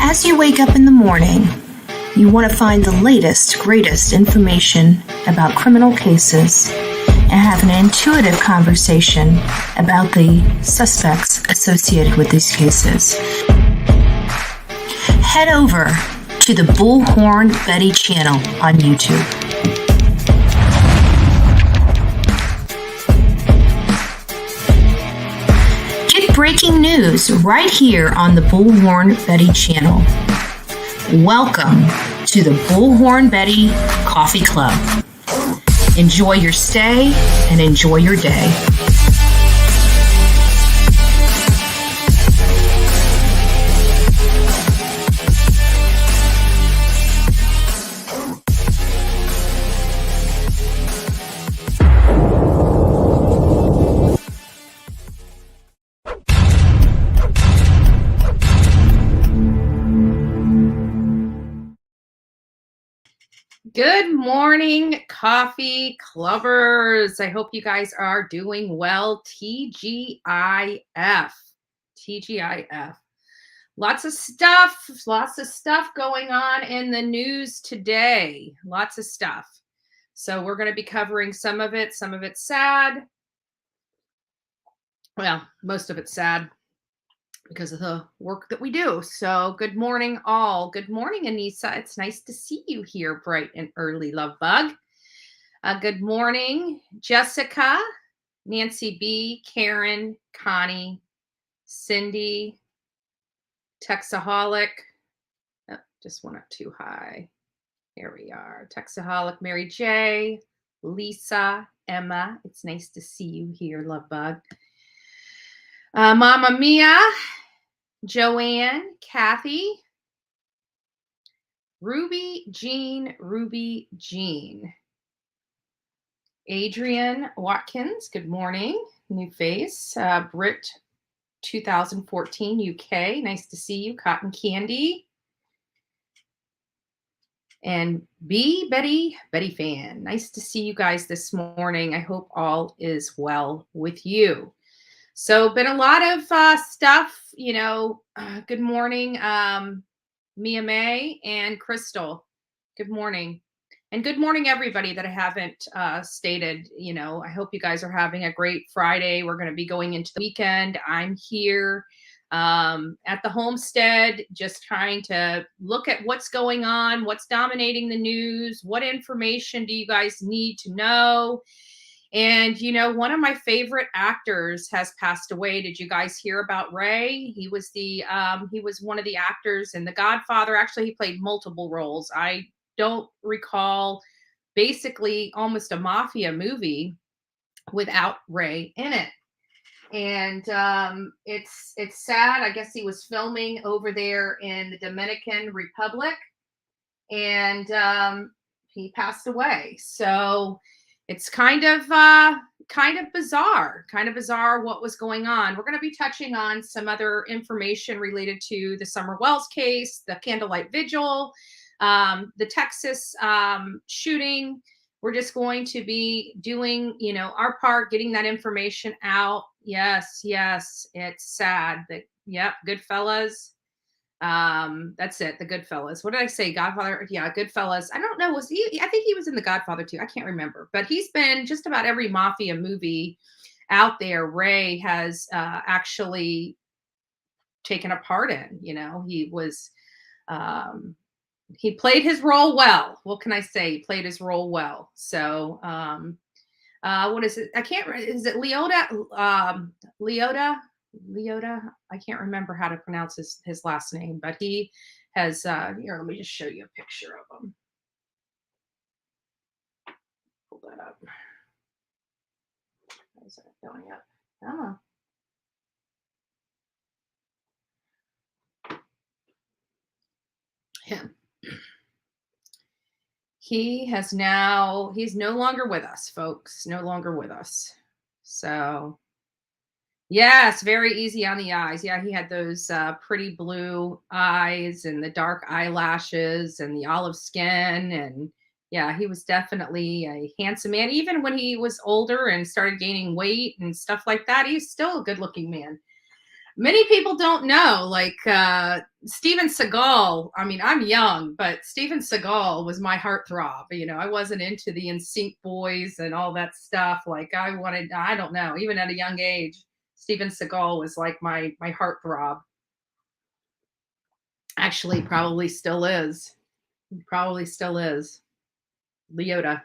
As you wake up in the morning, you want to find the latest, greatest information about criminal cases and have an intuitive conversation about the suspects associated with these cases. Head over to the Bullhorn Betty channel on YouTube. Get breaking news right here on the Bullhorn Betty channel. Welcome to the Bullhorn Betty Coffee Club. Enjoy your stay and enjoy your day. Good morning, coffee clubbers. I hope you guys are doing well. TGIF. Lots of stuff going on in the news today. Lots of stuff. So we're going to be covering some of it. Some of it's sad. Well, most of it's sad because of the work that we do. So good morning, all. Good morning, Anissa. It's nice to see you here bright and early, love bug. Good morning, Jessica, Nancy B, Karen, Connie, Cindy, Texaholic. Oh, just went up too high. Here we are. Texaholic, Mary J, Lisa, Emma. It's nice to see you here, love bug. Mama Mia, Joanne, Kathy, Ruby Jean, Adrian Watkins, good morning, new face, Britt 2014 UK, nice to see you, Cotton Candy, and Betty Fan, nice to see you guys this morning. I hope all is well with you. So been a lot of stuff, you know. Good morning, Mia May and Crystal. Good morning. And good morning, everybody that I haven't stated. You know, I hope you guys are having a great Friday. We're going to be going into the weekend. I'm here. at the homestead, just trying to look at what's going on, what's dominating the news, what information do you guys need to know. And one of my favorite actors has passed away. Did you guys hear about Ray? He was one of the actors in The Godfather. Actually, he played multiple roles. I don't recall basically almost a mafia movie without Ray in it. And it's sad. I guess he was filming over there in the Dominican Republic, and he passed away. So it's kind of bizarre what was going on. We're going to be touching on some other information related to the Summer Wells case, the Candlelight Vigil, the Texas shooting. We're just going to be doing, our part, getting that information out. Yes, it's sad that, yep, Goodfellas. That's it, the Goodfellas. What did I say? Godfather? Yeah, Goodfellas. I don't know. I think he was in The Godfather too. I can't remember. But he's been just about every mafia movie out there. Ray has actually taken a part in. He was. He played his role well. What can I say? He played his role well. So, what is it? Is it Leota? Leota. I can't remember how to pronounce his last name, but he has, here, let me just show you a picture of him. Pull that up. How's that going up? Oh. Him. He's no longer with us, folks. No longer with us. So, yes, very easy on the eyes. Yeah, he had those pretty blue eyes and the dark eyelashes and the olive skin. And yeah, he was definitely a handsome man. Even when he was older and started gaining weight and stuff like that, he's still a good looking man. Many people don't know, like Steven Seagal. I mean, I'm young, but Steven Seagal was my heartthrob. I wasn't into the NSYNC boys and all that stuff. Like I don't know, even at a young age, Steven Seagal was like my heartthrob. Actually, probably still is. Leota.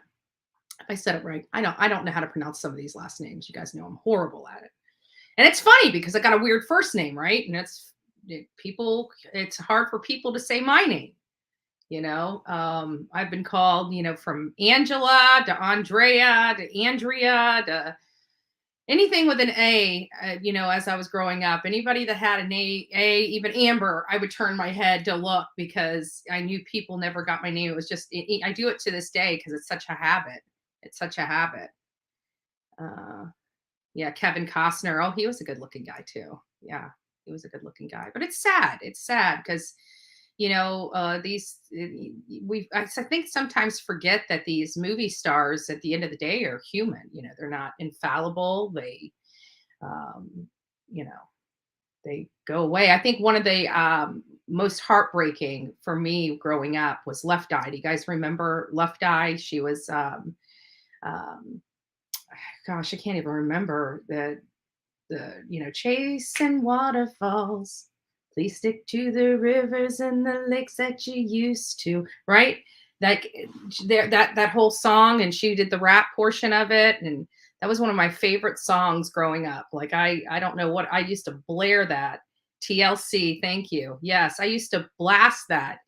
If I said it right. I don't know how to pronounce some of these last names. You guys know I'm horrible at it. And it's funny because I got a weird first name, right? And it's hard for people to say my name. I've been called, from Angela to Andrea to Andrea to anything with an A, as I was growing up. Anybody that had an A, even Amber, I would turn my head to look because I knew people never got my name. It was just, I do it to this day because it's such a habit. Yeah, Kevin Costner. Oh, he was a good looking guy too. Yeah, he was a good looking guy. But it's sad. It's sad because, I think sometimes forget that these movie stars at the end of the day are human. They're not infallible. They, they go away. I think one of the most heartbreaking for me growing up was Left Eye. Do you guys remember Left Eye? She was, gosh, I can't even remember the chasing waterfalls. Please stick to the rivers and the lakes that you used to, right? Like that whole song, and she did the rap portion of it, and that was one of my favorite songs growing up. Like I don't know what I used to blare that. TLC, thank you. Yes, I used to blast that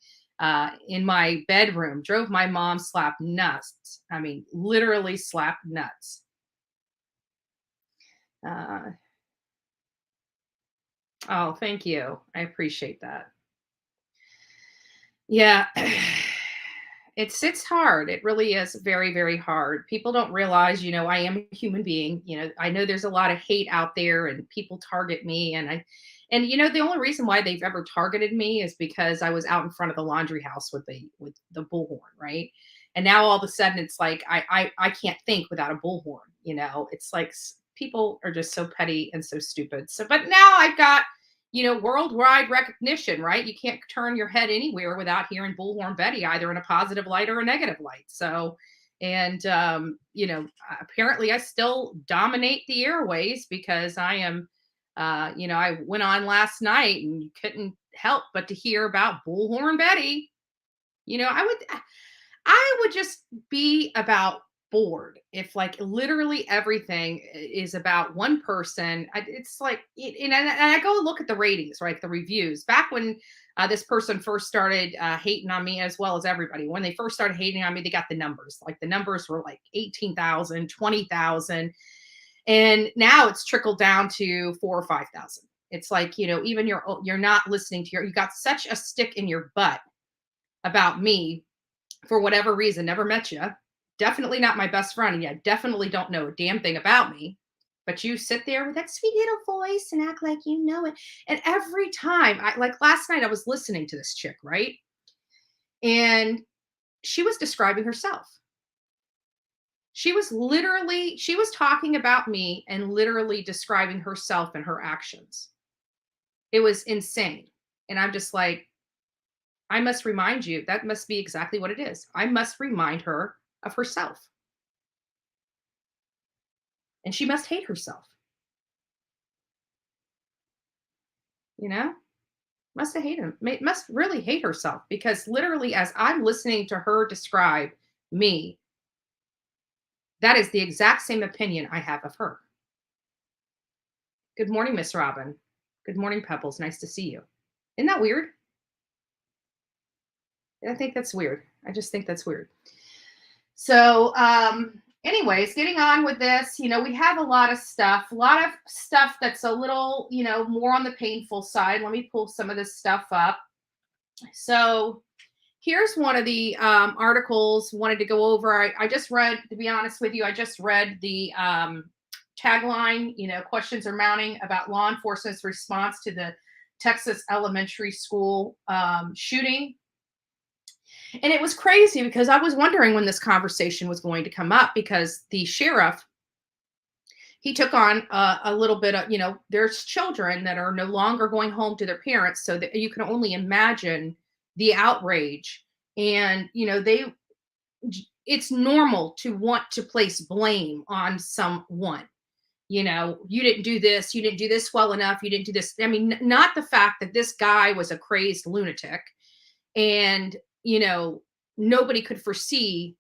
in my bedroom. Drove my mom slap nuts. I mean, literally slap nuts. Oh, thank you. I appreciate that. Yeah. It's hard. It really is very, very hard. People don't realize, I am a human being. I know there's a lot of hate out there and people target me. And the only reason why they've ever targeted me is because I was out in front of the Laundrie house with the bullhorn, right? And now all of a sudden it's like I can't think without a bullhorn. It's like people are just so petty and so stupid. So, but now I've got, worldwide recognition, right? You can't turn your head anywhere without hearing Bullhorn Betty, either in a positive light or a negative light. So, and, apparently I still dominate the airways because I am I went on last night and you couldn't help but to hear about Bullhorn Betty. I would just be about bored if like literally everything is about one person. It's like, and I go look at the ratings, right? The reviews back when this person first started hating on me, as well as everybody. When they first started hating on me, they got the numbers. Like the numbers were like 18,000, 20,000. And now it's trickled down to 4 or 5,000. It's like, even you're not listening to you got such a stick in your butt about me for whatever reason, never met you, definitely not my best friend, and yeah, definitely don't know a damn thing about me. But you sit there with that sweet little voice and act like you know it. And every time, like last night, I was listening to this chick, right? And she was describing herself. She was talking about me and literally describing herself and her actions. It was insane. And I'm just like, I must remind you, that must be exactly what it is. I must remind her of herself. And she must hate herself. Must have hated him. Must really hate herself, because literally as I'm listening to her describe me, that is the exact same opinion I have of her. Good morning, Miss Robin. Good morning, Pebbles. Nice to see you. Isn't that weird? I think that's weird. I just think that's weird. So, anyways, getting on with this, we have a lot of stuff that's a little, more on the painful side. Let me pull some of this stuff up. So here's one of the articles wanted to go over. I just read, to be honest with you, I just read the tagline, questions are mounting about law enforcement's response to the Texas elementary school shooting. And it was crazy because I was wondering when this conversation was going to come up, because the sheriff, he took on a little bit of, there's children that are no longer going home to their parents. So that you can only imagine the outrage. And, it's normal to want to place blame on someone. You didn't do this. You didn't do this well enough. You didn't do this. I mean, not the fact that this guy was a crazed lunatic and, nobody could foresee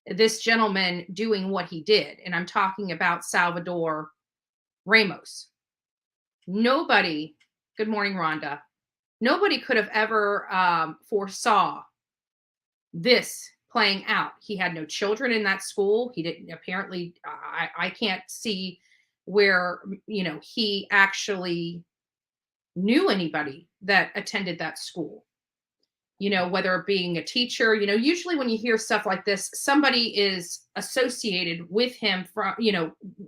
this gentleman doing what he did. And I'm talking about Salvador Ramos. Nobody, good morning, Rhonda. Nobody could have ever foresaw this playing out. He had no children in that school. He didn't, apparently, I can't see where, he actually knew anybody that attended that school. Whether being a teacher, usually when you hear stuff like this, somebody is associated with him from,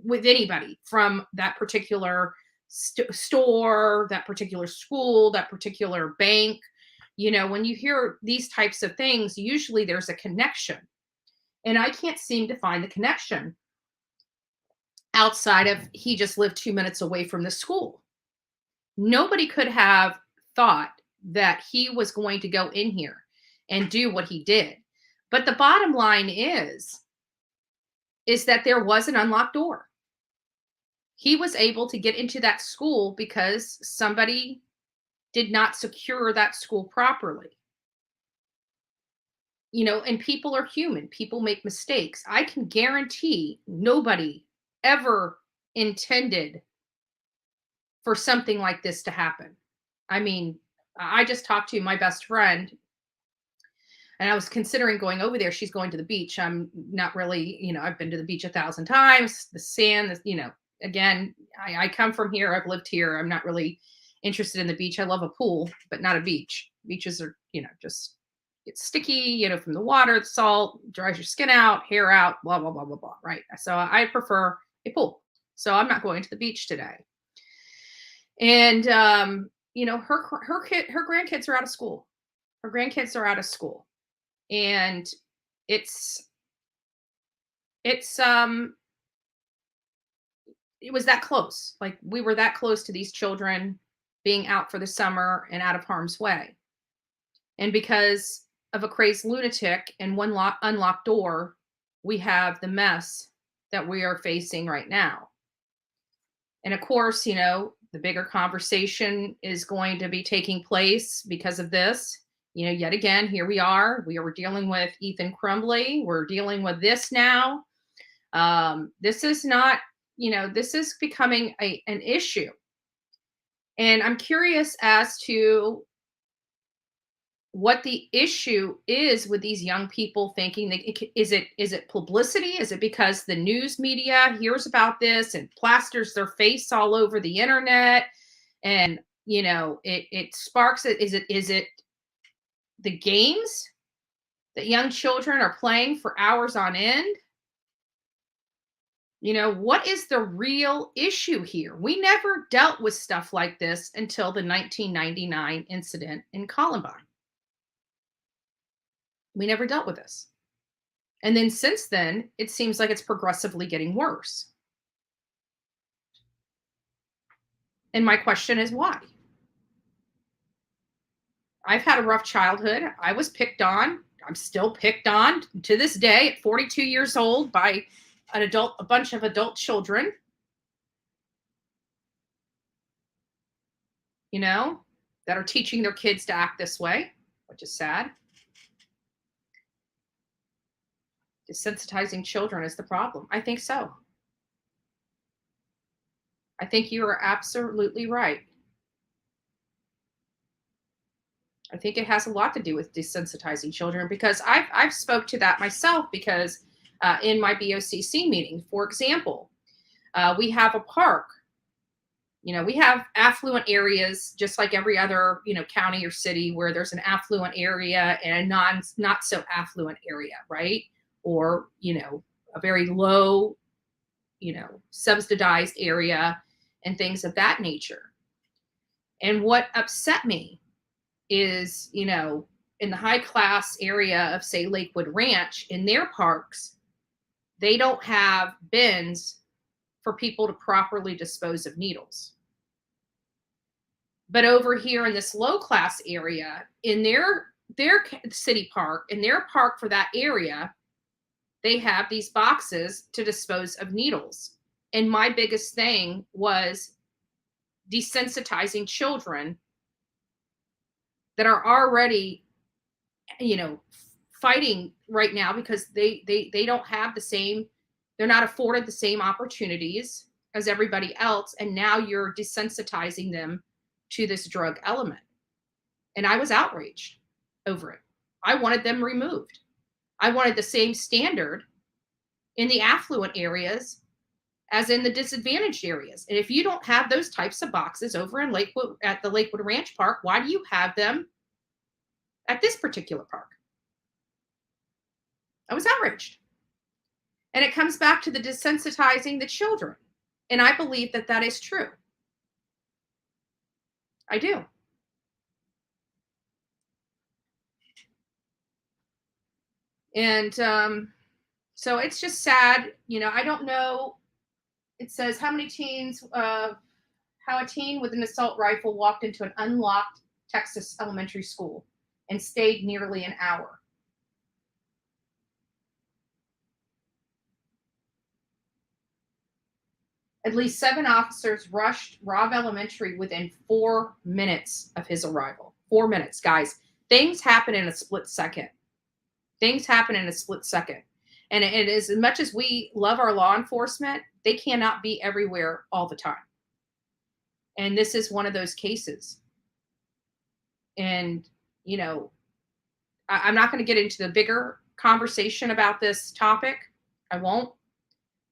with anybody from that particular store, that particular school, that particular bank. When you hear these types of things, usually there's a connection. And I can't seem to find the connection outside of he just lived 2 minutes away from the school. Nobody could have thought that he was going to go in here and do what he did. But the bottom line is that there was an unlocked door. He was able to get into that school because somebody did not secure that school properly. And people are human. People make mistakes. I can guarantee nobody ever intended for something like this to happen. I mean, I just talked to my best friend and I was considering going over there. She's going to the beach. I'm not really, I've been to the beach 1,000 times. The sand, again, I come from here. I've lived here. I'm not really interested in the beach. I love a pool, but not a beach. Beaches are, just it's sticky, from the water, the salt, dries your skin out, hair out, blah, blah, blah, blah, blah. Right. So I prefer a pool. So I'm not going to the beach today. And, her grandkids are out of school. Her grandkids are out of school. And it was that close. Like we were that close to these children being out for the summer and out of harm's way. And because of a crazed lunatic and one unlocked door, we have the mess that we are facing right now. And of course, The bigger conversation is going to be taking place because of this. Yet again, here we are. We are dealing with Ethan Crumbley. We're dealing with this now. This is not, this is becoming an issue. And I'm curious as to what the issue is with these young people thinking is it publicity? Is it because the news media hears about this and plasters their face all over the internet, and it sparks it? Is it the games that young children are playing for hours on end? What is the real issue here? We never dealt with stuff like this until the 1999 incident in Columbine. We never dealt with this. And then since then, it seems like it's progressively getting worse. And my question is why? I've had a rough childhood. I was picked on. I'm still picked on to this day at 42 years old by a bunch of adult children, that are teaching their kids to act this way, which is sad. Desensitizing children is the problem. I think so. I think you are absolutely right. I think it has a lot to do with desensitizing children, because I've spoke to that myself, because in my BOCC meeting, for example, we have a park. We have affluent areas just like every other, county or city, where there's an affluent area and a not so affluent area, right? Or, a very low, subsidized area and things of that nature. And what upset me is, in the high class area of, say, Lakewood Ranch, in their parks, they don't have bins for people to properly dispose of needles. But over here in this low class area, in their city park, in their park for that area, they have these boxes to dispose of needles. And my biggest thing was desensitizing children that are already, fighting right now, because they don't have the same, they're not afforded the same opportunities as everybody else. And now you're desensitizing them to this drug element. And I was outraged over it. I wanted them removed. I wanted the same standard in the affluent areas as in the disadvantaged areas. And if you don't have those types of boxes over in Lakewood, at the Lakewood Ranch Park, why do you have them at this particular park? I was outraged. And it comes back to the desensitizing the children. And I believe that that is true. I do. And so it's just sad. I don't know. It says how a teen with an assault rifle walked into an unlocked Texas elementary school and stayed nearly an hour. At least 7 officers rushed Robb Elementary within 4 minutes of his arrival. 4 minutes, guys. Things happen in a split second. Things happen in a split second. And it is, as much as we love our law enforcement, they cannot be everywhere all the time. And this is one of those cases. And, I'm not going to get into the bigger conversation about this topic. I won't,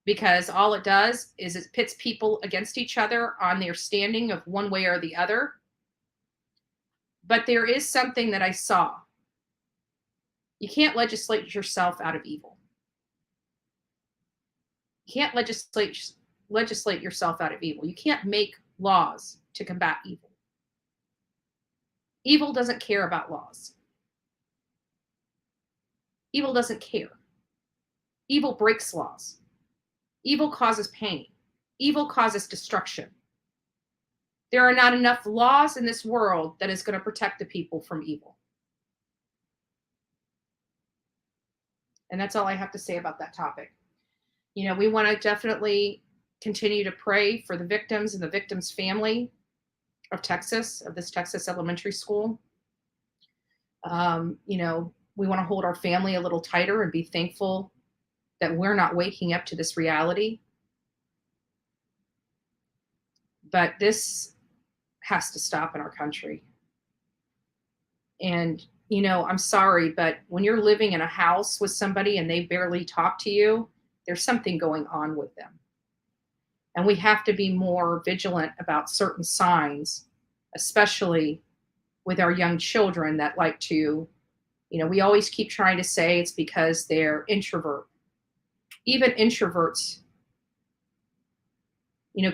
because all it does is it pits people against each other on their standing of one way or the other. But there is something that I saw. You can't legislate yourself out of evil. You can't legislate yourself out of evil. You can't make laws to combat evil. Evil doesn't care about laws. Evil doesn't care. Evil breaks laws. Evil causes pain. Evil causes destruction. There are not enough laws in this world that is going to protect the people from evil. And that's all I have to say about that topic. We want to definitely continue to pray for the victims and the victims' family of Texas, of this Texas elementary school. We want to hold our family a little tighter and be thankful that we're not waking up to this reality. But this has to stop in our country. And, I'm sorry, but when you're living in a house with somebody and they barely talk to you, there's something going on with them. And we have to be more vigilant about certain signs, especially with our young children that like to, we always keep trying to say it's because they're introvert. Even introverts,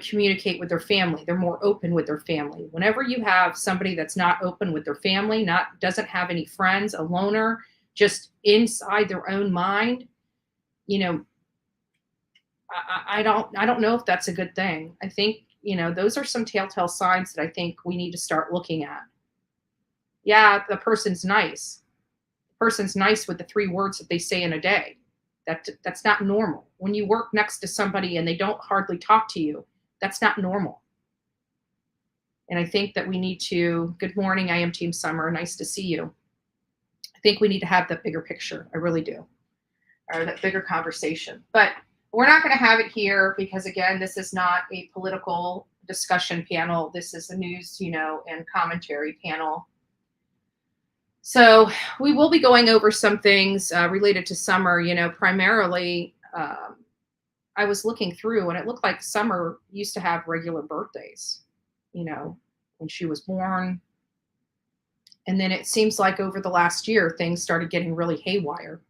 communicate with their family. They're more open with their family. Whenever you have somebody that's not open with their family, doesn't have any friends, a loner, just inside their own mind, I don't know if that's a good thing. I think, those are some telltale signs that I think we need to start looking at. Yeah, the person's nice. The person's nice with the 3 words that they say in a day. That's not normal. When you work next to somebody and they don't hardly talk to you, that's not normal. And I think that we need to, good morning, I am Team Summer. Nice to see you. I think we need to have that bigger picture. I really do. Or that bigger conversation. But we're not going to have it here because, again, this is not a political discussion panel. This is a news, and commentary panel. So we will be going over some things related to Summer, primarily. I was looking through and it looked like Summer used to have regular birthdays, when she was born. And then it seems like over the last year, things started getting really haywire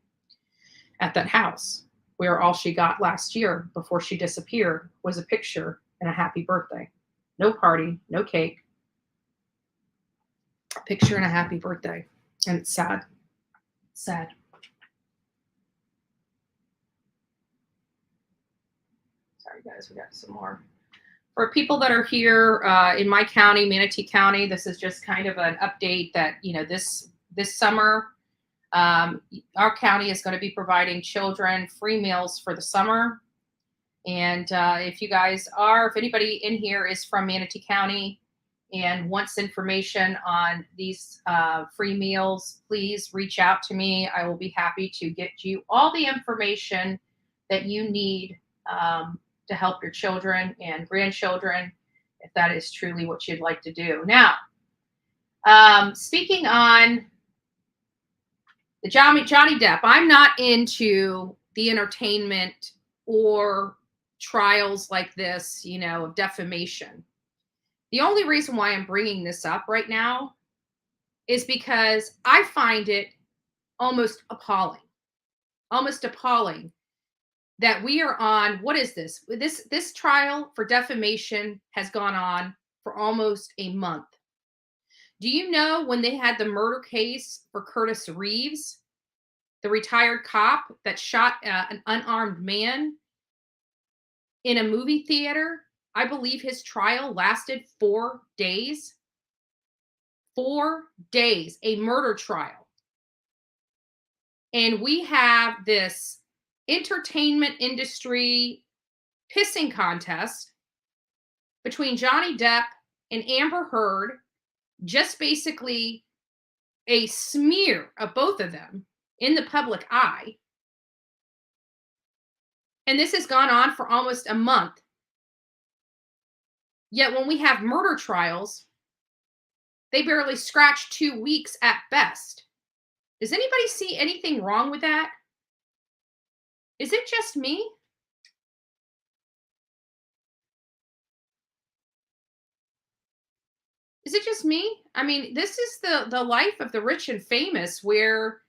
at that house, where all she got last year before she disappeared was a picture and a happy birthday. No party, no cake. A picture and a happy birthday. And it's sad. Sad. Sorry, guys, we got some more. For people that are here in my county, Manatee County, this is just kind of an update that, this summer, our county is going to be providing children free meals for the summer. And if anybody in here is from Manatee County and wants information on these free meals, please reach out to me. I will be happy to get you all the information that you need to help your children and grandchildren, if that is truly what you'd like to do. Now, speaking on the Johnny Depp, I'm not into the entertainment or trials like this, of defamation. The only reason why I'm bringing this up right now is because I find it almost appalling that we are on, what is this? This trial for defamation has gone on for almost a month. Do you know when they had the murder case for Curtis Reeves, the retired cop that shot an unarmed man in a movie theater? I believe his trial lasted 4 days. 4 days, a murder trial. And we have this entertainment industry pissing contest between Johnny Depp and Amber Heard, just basically a smear of both of them in the public eye. And this has gone on for almost a month. Yet when we have murder trials, they barely scratch 2 weeks at best. Does anybody see anything wrong with that? Is it just me? Is it just me? I mean, this is the life of the rich and famous where,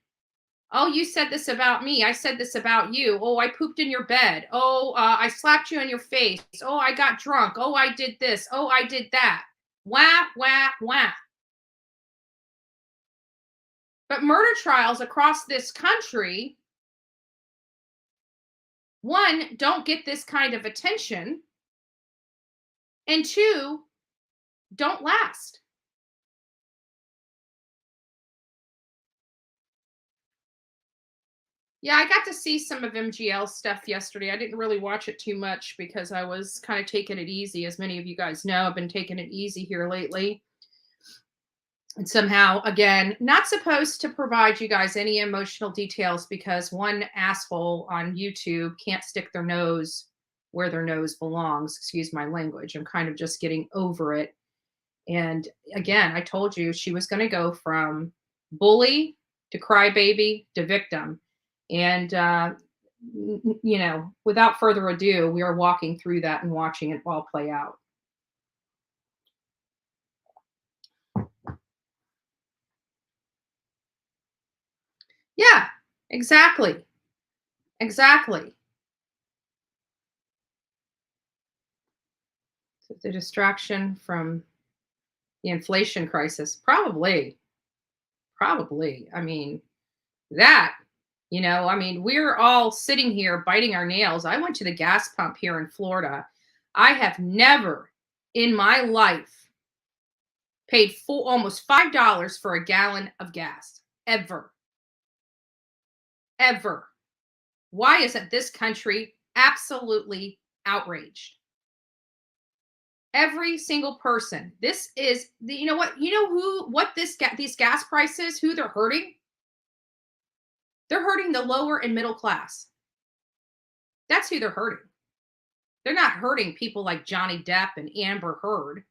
oh, you said this about me. I said this about you. Oh, I pooped in your bed. Oh, I slapped you in your face. Oh, I got drunk. Oh, I did this. Oh, I did that. Wah, wah, wah. But murder trials across this country, one, don't get this kind of attention, and two, don't last. Yeah, I got to see some of MGL stuff yesterday. I didn't really watch it too much because I was kind of taking it easy. As many of you guys know, I've been taking it easy here lately. And somehow, again, not supposed to provide you guys any emotional details because one asshole on YouTube can't stick their nose where their nose belongs. Excuse my language. I'm kind of just getting over it. And again, I told you she was going to go from bully to crybaby to victim. And, without further ado, we are walking through that and watching it all play out. Yeah, exactly. Exactly. The distraction from the inflation crisis. Probably. Probably. I mean, that, we're all sitting here biting our nails. I went to the gas pump here in Florida. I have never in my life paid almost $5 for a gallon of gas. Ever. Ever. Why isn't this country absolutely outraged? Every single person. This is the, you know what? You know what these gas prices, who they're hurting? They're hurting the lower and middle class. That's who they're hurting. They're not hurting people like Johnny Depp and Amber Heard.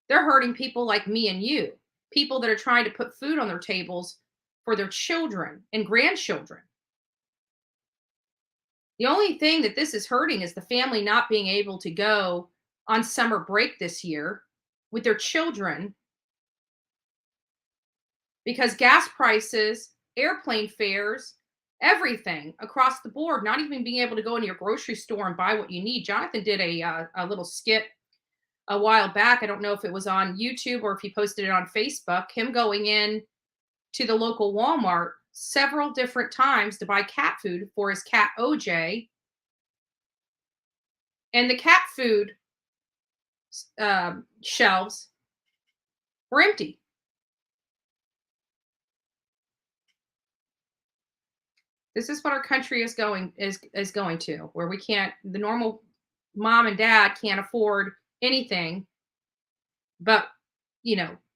They're hurting people like me and you, people that are trying to put food on their tables for their children and grandchildren. The only thing that this is hurting is the family not being able to go on summer break this year with their children because gas prices, airplane fares, everything across the board, not even being able to go into your grocery store and buy what you need. Jonathan did a little skit a while back. I don't know if it was on YouTube or if he posted it on Facebook, him going in to the local Walmart several different times to buy cat food for his cat OJ. And the cat food shelves were empty. This is what our country is going to, where we can't, the normal mom and dad can't afford anything, but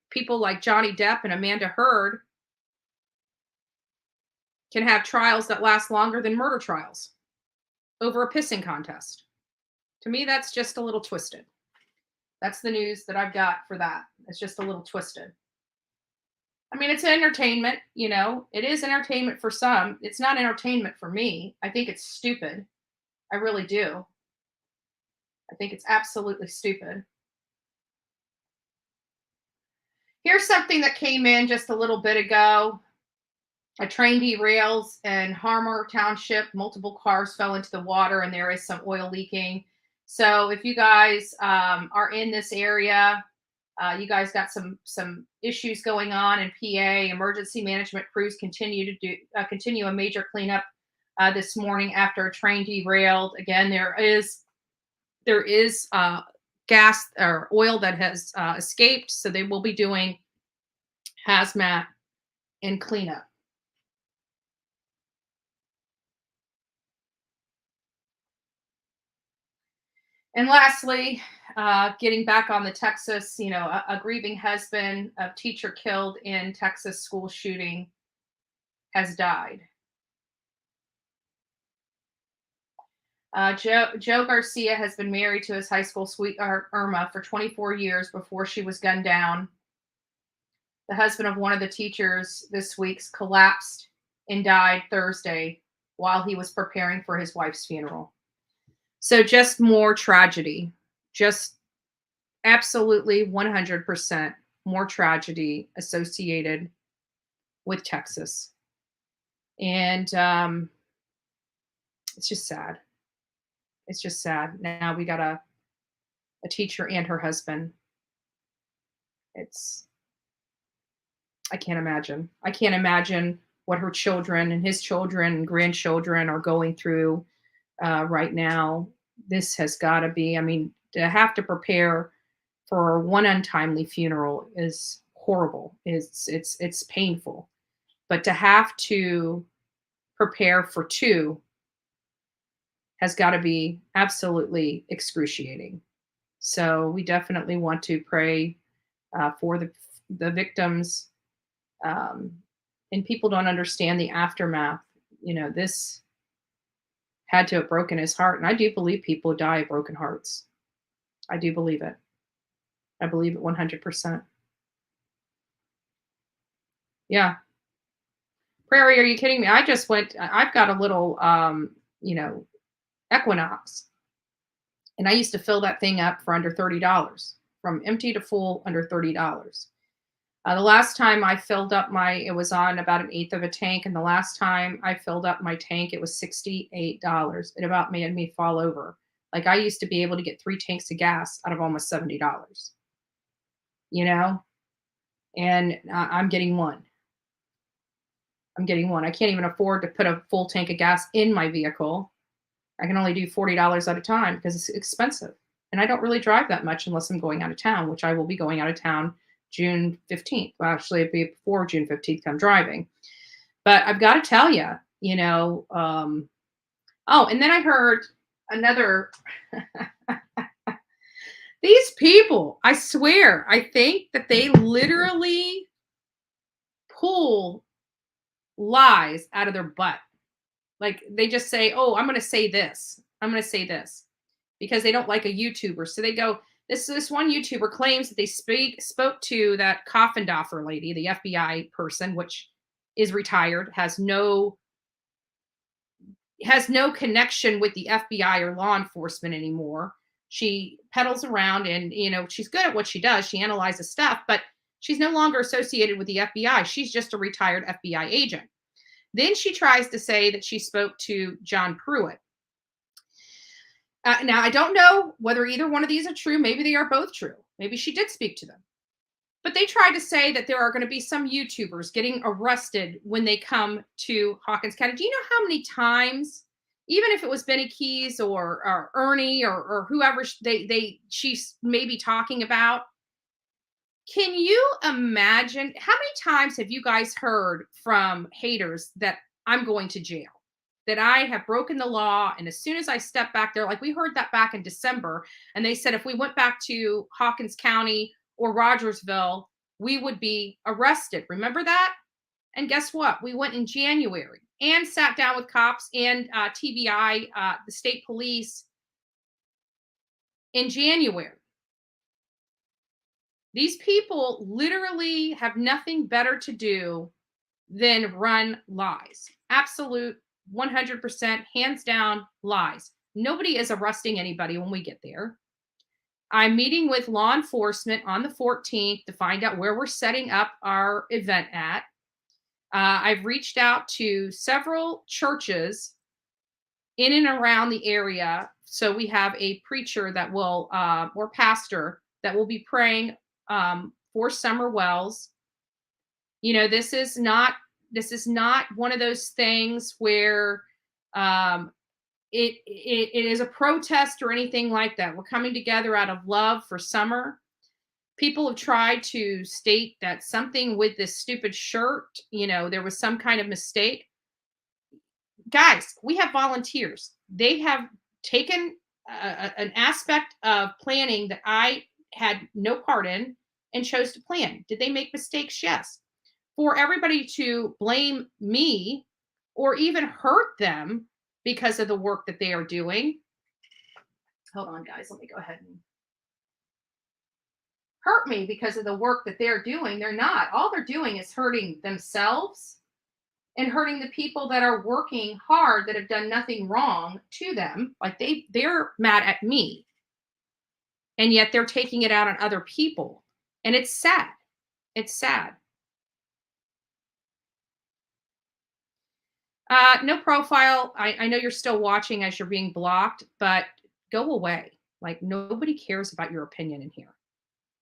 people like Johnny Depp and Amanda Heard can have trials that last longer than murder trials over a pissing contest. To me, that's just a little twisted. That's the news that I've got for that. It's just a little twisted. I mean, it's entertainment, it is entertainment for some. It's not entertainment for me. I think it's stupid. I really do. I think it's absolutely stupid. Here's something that came in just a little bit ago. A train derails in Harmar Township. Multiple cars fell into the water and there is some oil leaking. So if you guys are in this area, you guys got some issues going on in PA. Emergency management crews continue a major cleanup this morning after a train derailed. Again, there is gas or oil that has escaped, so they will be doing hazmat and cleanup. And lastly, getting back on the Texas, a grieving husband of teacher killed in Texas school shooting has died. Joe Garcia has been married to his high school sweetheart Irma for 24 years before she was gunned down. The husband of one of the teachers this week collapsed and died Thursday while he was preparing for his wife's funeral. So just more tragedy, just absolutely 100% more tragedy associated with Texas. And it's just sad. It's just sad. Now we got a teacher and her husband. I can't imagine. I can't imagine what her children and his children and grandchildren are going through right now. This has got to be, to have to prepare for one untimely funeral is horrible. It's painful. But to have to prepare for 2 has got to be absolutely excruciating. So we definitely want to pray for the victims. And people don't understand the aftermath. This had to have broken his heart. And I do believe people die of broken hearts. I do believe it. I believe it 100%. Yeah. Prairie, are you kidding me? I've got a little, Equinox. And I used to fill that thing up for under $30, from empty to full under $30. The last time I filled up it was on about 1/8 of a tank. And the last time I filled up my tank, it was $68. It about made me fall over. Like, I used to be able to get 3 tanks of gas out of almost $70, and I'm getting one. I can't even afford to put a full tank of gas in my vehicle. I can only do $40 at a time because it's expensive. And I don't really drive that much unless I'm going out of town, which I will be going out of town June 15th. Well, actually, it'd be before June 15th I'm driving. But I've got to tell you, and then I heard another, these people, I swear, I think that they literally pull lies out of their butt. Like, they just say, oh, I'm going to say this. I'm going to say this, because they don't like a YouTuber. So they go, this one YouTuber claims that they spoke to that Coffindoffer lady, the FBI person, which is retired, has no connection with the FBI or law enforcement anymore. She peddles around and, she's good at what she does. She analyzes stuff, but she's no longer associated with the FBI. She's just a retired FBI agent. Then she tries to say that she spoke to John Pruitt. Now, I don't know whether either one of these are true. Maybe they are both true. Maybe she did speak to them. But they tried to say that there are going to be some YouTubers getting arrested when they come to Hawkins County. Do you know how many times, even if it was Benny Keys or Ernie or whoever she's maybe talking about, can you imagine how many times have you guys heard from haters that I'm going to jail, that I have broken the law? And as soon as I step back there, like we heard that back in December, and they said if we went back to Hawkins County or Rogersville, we would be arrested. Remember that? And guess what? We went in January and sat down with cops and TBI, the state police, in January. These people literally have nothing better to do than run lies. Absolute 100%, hands down lies. Nobody is arresting anybody when we get there. I'm meeting with law enforcement on the 14th to find out where we're setting up our event at. I've reached out to several churches in and around the area. So we have a preacher that will, or pastor that will be praying for Summer Wells. This is not one of those things where it is a protest or anything like that. We're coming together out of love for Summer. People have tried to state that something with this stupid shirt, there was some kind of mistake. Guys, we have volunteers. They have taken an aspect of planning that I had no part in and chose to plan. Did they make mistakes? Yes. For everybody to blame me or even hurt them because of the work that they are doing. Hold on, guys. Let me go ahead and hurt me because of the work that they're doing. They're not. All they're doing is hurting themselves and hurting the people that are working hard that have done nothing wrong to them. Like they're mad at me. And yet they're taking it out on other people. And it's sad. It's sad. No profile. I know you're still watching as you're being blocked, but go away. Like, nobody cares about your opinion in here.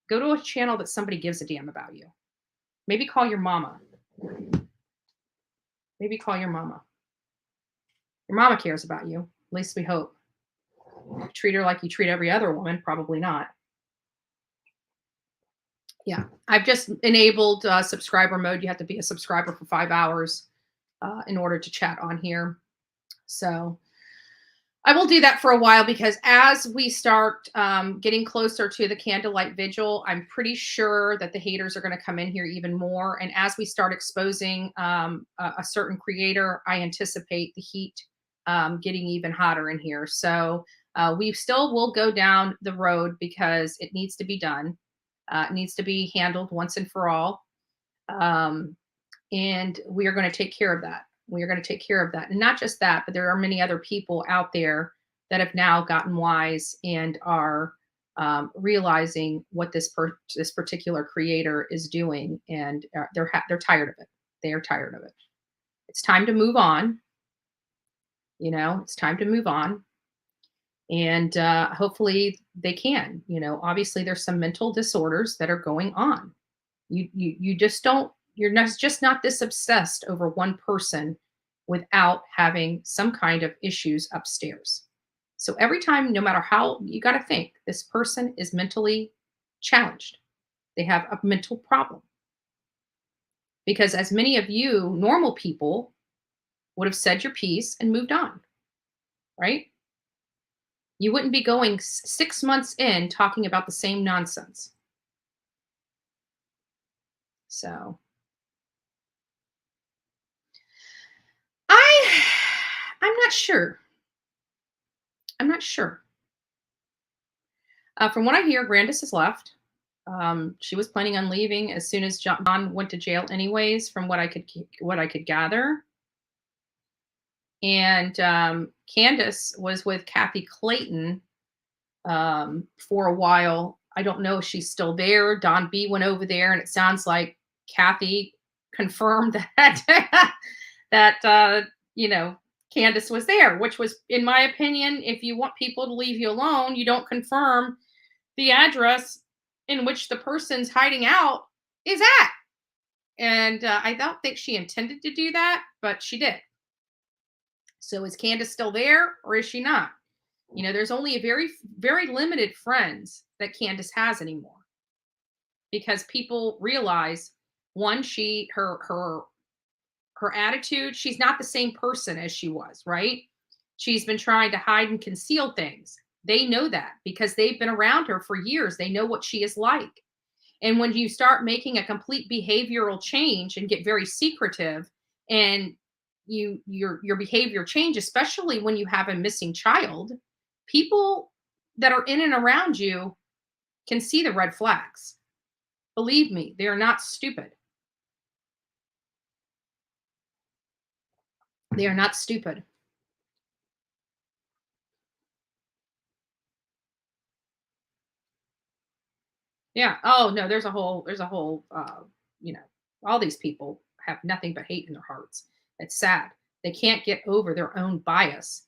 Go to a channel that somebody gives a damn about you. Maybe call your mama. Maybe call your mama. Your mama cares about you. At least we hope. Treat her like you treat every other woman. Probably not. Yeah. I've just enabled subscriber mode. You have to be a subscriber for 5 hours. in order to chat on here. So I will do that for a while, because as we start getting closer to the candlelight vigil, I'm pretty sure that the haters are going to come in here even more. And as we start exposing a certain creator, I anticipate the heat getting even hotter in here. So we still will go down the road, because it needs to be done. It needs to be handled once and for all. And we are going to take care of that. We are going to take care of that. And not just that, but there are many other people out there that have now gotten wise and are realizing what this particular creator is doing, and they're tired of it. They are tired of it. It's time to move on. It's time to move on, and hopefully they can. Obviously there's some mental disorders that are going on. You just don't. You're just not this obsessed over one person without having some kind of issues upstairs. So every time, no matter how, you got to think this person is mentally challenged. They have a mental problem. Because as many of you normal people would have said your piece and moved on, right? You wouldn't be going 6 months in talking about the same nonsense. So I'm not sure. I'm not sure. From what I hear, Grandis has left. She was planning on leaving as soon as John went to jail, anyways. From what I could gather. And Candace was with Kathy Clayton for a while. I don't know if she's still there. Don B went over there, and it sounds like Kathy confirmed that that Candace was there, which was, in my opinion, if you want people to leave you alone, you don't confirm the address in which the person's hiding out is at. And I don't think she intended to do that, but she did. So is Candace still there, or is she not? There's only a very, very limited friends that Candace has anymore, because people realize, one, her attitude, she's not the same person as she was, right? She's been trying to hide and conceal things. They know that because they've been around her for years. They know what she is like. And when you start making a complete behavioral change and get very secretive, and your behavior change, especially when you have a missing child, people that are in and around you can see the red flags. Believe me, they are not stupid. They are not stupid. Yeah. Oh no, there's a whole, all these people have nothing but hate in their hearts. It's sad. They can't get over their own bias,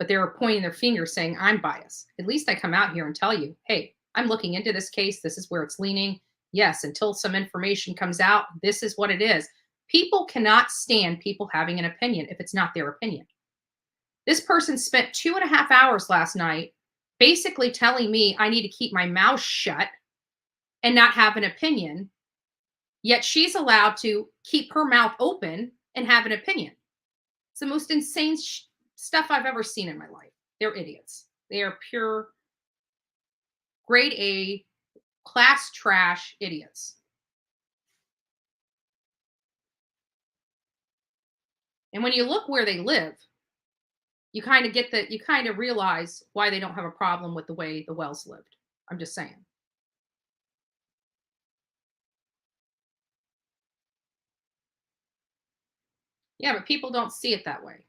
but they're pointing their finger saying, I'm biased. At least I come out here and tell you, hey, I'm looking into this case. This is where it's leaning. Yes, until some information comes out, this is what it is. People cannot stand people having an opinion if it's not their opinion. This person spent 2.5 hours last night basically telling me I need to keep my mouth shut and not have an opinion, yet she's allowed to keep her mouth open and have an opinion. It's the most insane stuff I've ever seen in my life. They're idiots. They are pure grade A, class trash idiots. And when you look where they live, you kind of realize why they don't have a problem with the way the Wells lived. I'm just saying. Yeah, but people don't see it that way.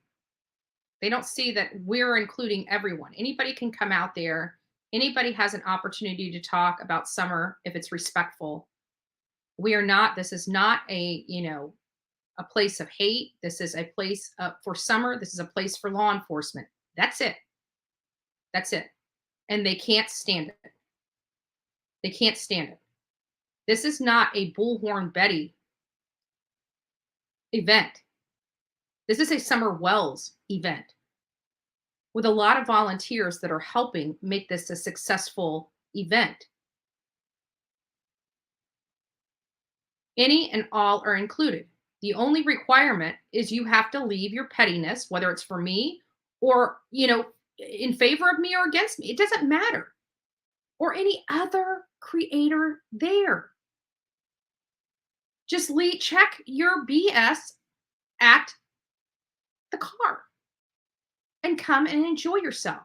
They don't see that we're including everyone. Anybody can come out there. Anybody has an opportunity to talk about Summer if it's respectful. This is not a place of hate. This is a place for Summer. This is a place for law enforcement. That's it. That's it. And they can't stand it. They can't stand it. This is not a Bullhorn Betty event. This is a Summer Wells event with a lot of volunteers that are helping make this a successful event. Any and all are included. The only requirement is you have to leave your pettiness, whether it's for me or, in favor of me or against me. It doesn't matter. Or any other creator there. Just check your BS at the car and come and enjoy yourself.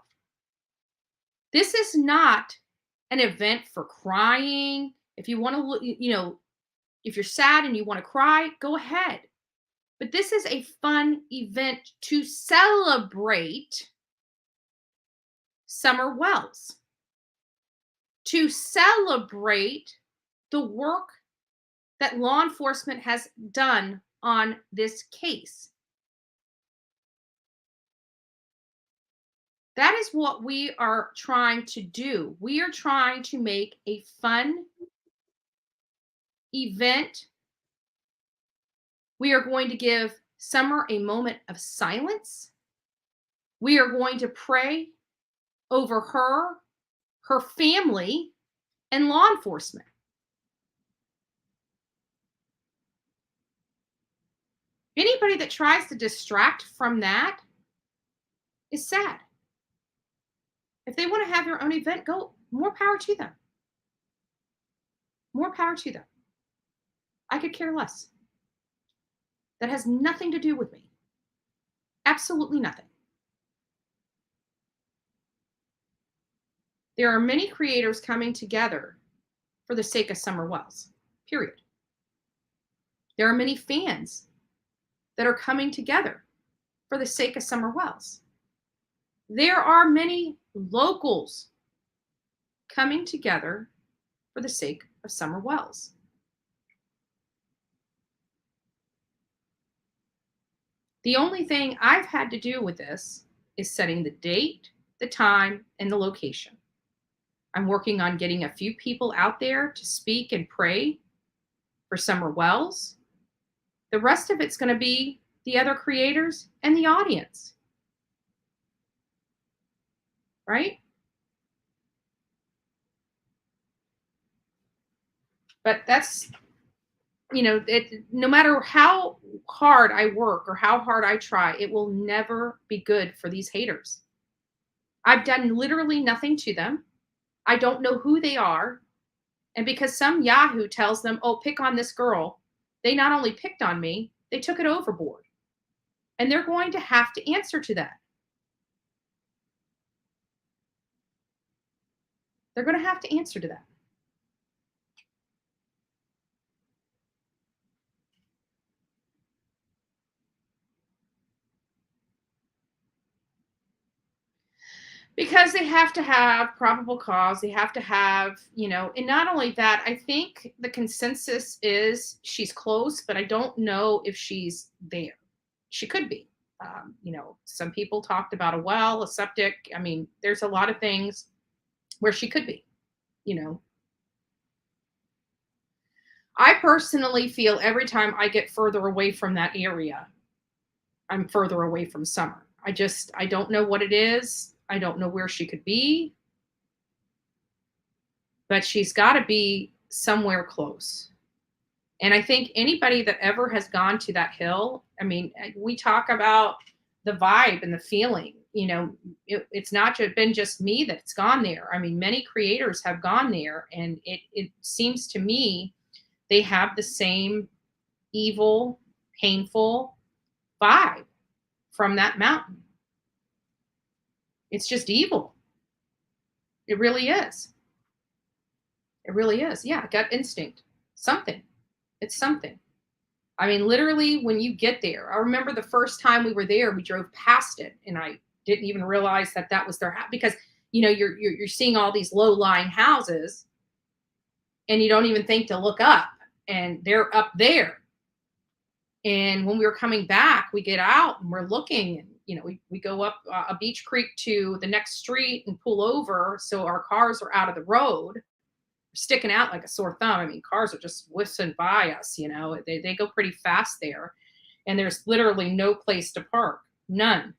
This is not an event for crying. If you want to, if you're sad and you want to cry, go ahead. But this is a fun event to celebrate Summer Wells, to celebrate the work that law enforcement has done on this case. That is what we are trying to do. We are trying to make a fun event. We are going to give Summer a moment of silence. We are going to pray over her family, and law enforcement. Anybody that tries to distract from that is sad. If they want to have their own event, go, more power to them. More power to them. I could care less. That has nothing to do with me. Absolutely nothing. There are many creators coming together for the sake of Summer Wells, period. There are many fans that are coming together for the sake of Summer Wells. There are many locals coming together for the sake of Summer Wells. The only thing I've had to do with this is setting the date, the time, and the location. I'm working on getting a few people out there to speak and pray for Summer Wells. The rest of it's going to be the other creators and the audience. Right? But that's, no matter how hard I work or how hard I try, it will never be good for these haters. I've done literally nothing to them. I don't know who they are. And because some Yahoo tells them, oh, pick on this girl, they not only picked on me, they took it overboard. And they're going to have to answer to that. They're going to have to answer to that. Because they have to have probable cause. They have to have, and not only that, I think the consensus is she's close, but I don't know if she's there. She could be. Some people talked about a well, a septic. I mean, there's a lot of things where she could be, I personally feel every time I get further away from that area, I'm further away from Summer. I don't know what it is. I don't know where she could be, but she's got to be somewhere close. And I think anybody that ever has gone to that hill, I mean, we talk about the vibe and the feeling, it's not been just me that's gone there. I mean, many creators have gone there, and it seems to me they have the same evil, painful vibe from that mountain. It's just evil. It really is. It really is. Yeah, gut instinct. Something. It's something. I mean, literally, when you get there, I remember the first time we were there, we drove past it, and I didn't even realize that was their house, because you're seeing all these low-lying houses, and you don't even think to look up, and they're up there. And when we were coming back, we get out and we're looking, and we go up a beach creek to the next street and pull over so our cars are out of the road, sticking out like a sore thumb. I mean, cars are just whistling by us, they go pretty fast there, and there's literally no place to park. None.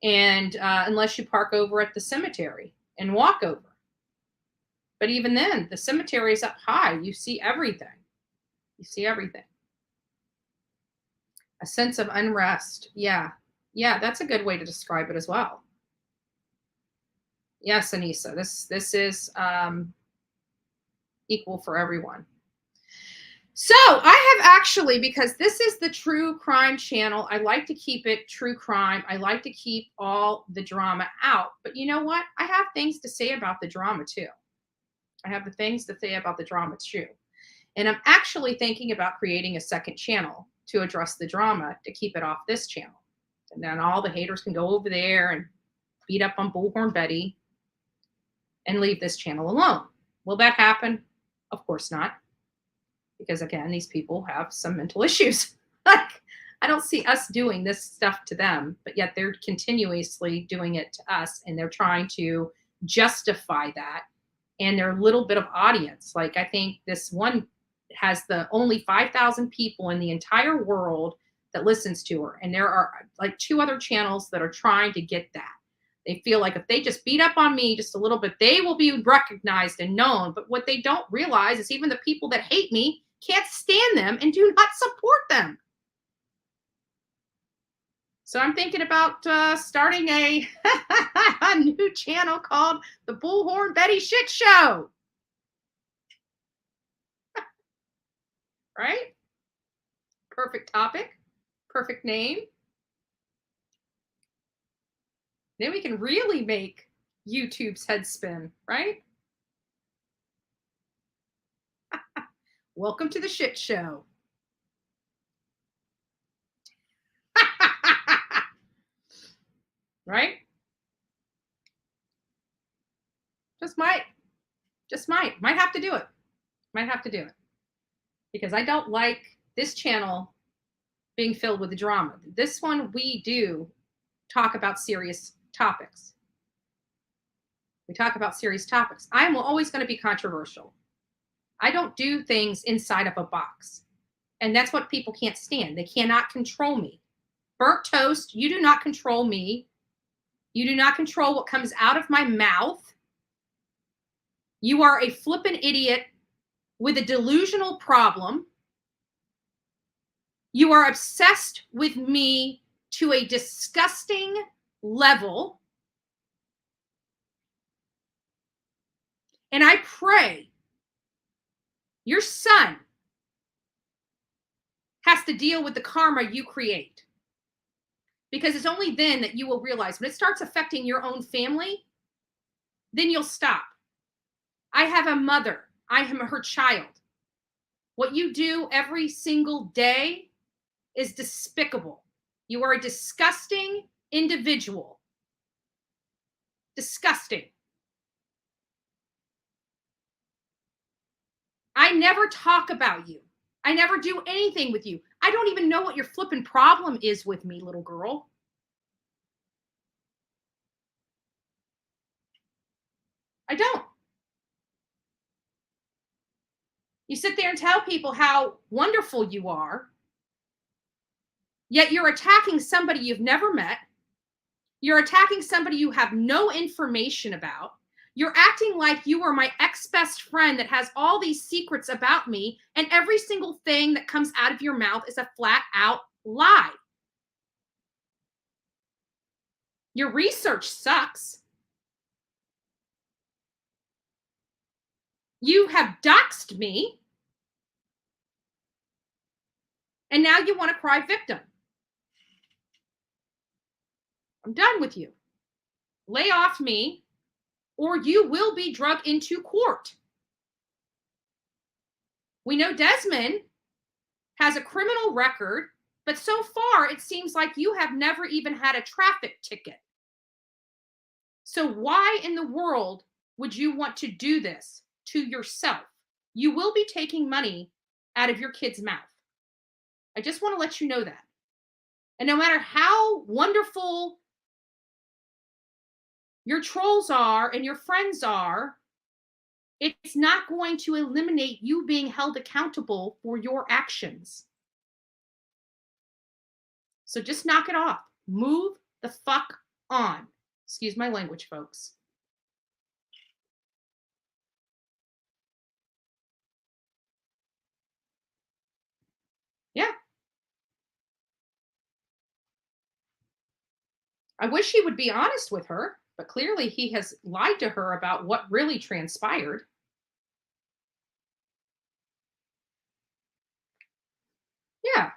And unless you park over at the cemetery and walk over. But even then, the cemetery is up high. You see everything. A sense of unrest. Yeah. Yeah, that's a good way to describe it as well. Yes, Anissa, this is equal for everyone. So I have actually, because this is the true crime channel, I like to keep it true crime. I like to keep all the drama out. But you know what? I have things to say about the drama too. I have the things to say about the drama too. And I'm actually thinking about creating a second channel to address the drama to keep it off this channel. And then all the haters can go over there and beat up on Bullhorn Betty and leave this channel alone. Will that happen? Of course not. Because again, these people have some mental issues. Like, I don't see us doing this stuff to them, but yet they're continuously doing it to us, and they're trying to justify that and their little bit of audience. Like, I think this one has the only 5,000 people in the entire world that listens to her, and there are like 2 other channels that are trying to get that. They feel like if they just beat up on me just a little bit, they will be recognized and known. But what they don't realize is even the people that hate me can't stand them and do not support them. So I'm thinking about starting a new channel called the Bullhorn Betty Shit Show. Right? Perfect topic, perfect name. Then we can really make YouTube's head spin, right? Welcome to the shit show. Right? Just might have to do it. Might have to do it. Because I don't like this channel being filled with the drama. This one, we do talk about serious topics. We talk about serious topics. I am always going to be controversial. I don't do things inside of a box. And that's what people can't stand. They cannot control me. Burnt toast, you do not control me. You do not control what comes out of my mouth. You are a flippin' idiot with a delusional problem. You are obsessed with me to a disgusting level. And I pray your son has to deal with the karma you create. Because it's only then that you will realize when it starts affecting your own family, then you'll stop. I have a mother. I am her child. What you do every single day is despicable. You are a disgusting individual. Disgusting. I never talk about you. I never do anything with you. I don't even know what your flipping problem is with me, little girl. I don't. You sit there and tell people how wonderful you are, yet you're attacking somebody you've never met. You're attacking somebody you have no information about. You're acting like you are my ex-best friend that has all these secrets about me, and every single thing that comes out of your mouth is a flat out lie. Your research sucks. You have doxed me, and now you want to cry victim. I'm done with you. Lay off me, or you will be dragged into court. We know Desmond has a criminal record, but so far it seems like you have never even had a traffic ticket. So why in the world would you want to do this to yourself? You will be taking money out of your kid's mouth. I just want to let you know that. And no matter how wonderful your trolls are and your friends are, it's not going to eliminate you being held accountable for your actions. So just knock it off. Move the fuck on. Excuse my language, folks. Yeah. I wish he would be honest with her, but clearly he has lied to her about what really transpired. Yeah,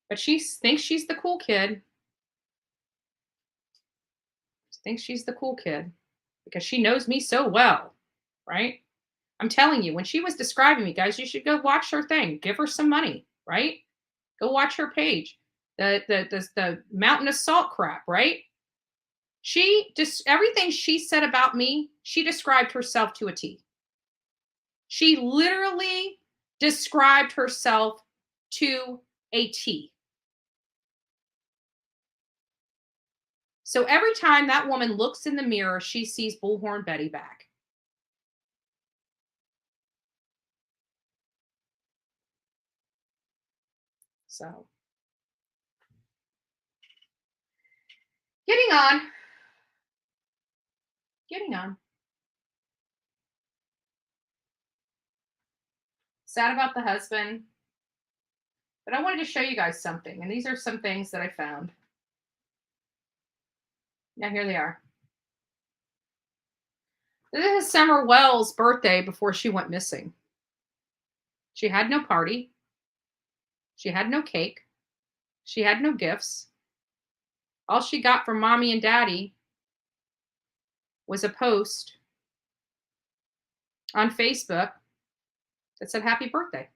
but she thinks she's the cool kid. Thinks she's the cool kid because she knows me so well, right? I'm telling you, when she was describing me, guys, you should go watch her thing. Give her some money, right? Go watch her page. The mountain of salt crap, right? She just everything she said about me, she described herself to a T. She literally described herself to a T. So every time that woman looks in the mirror, she sees Bullhorn Betty back. So getting on. Getting on. Sad about the husband. But I wanted to show you guys something. And these are some things that I found. Now, here they are. This is Summer Wells' birthday before she went missing. She had no party. She had no cake. She had no gifts. All she got from mommy and daddy was a post on Facebook that said happy birthday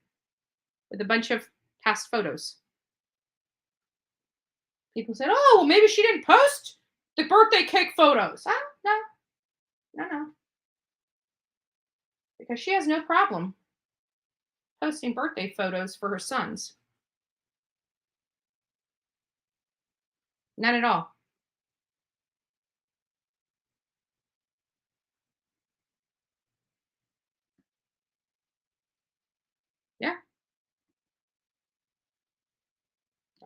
with a bunch of past photos. People said, oh, well, maybe she didn't post the birthday cake photos. No. Because she has no problem posting birthday photos for her sons. None at all. Yeah.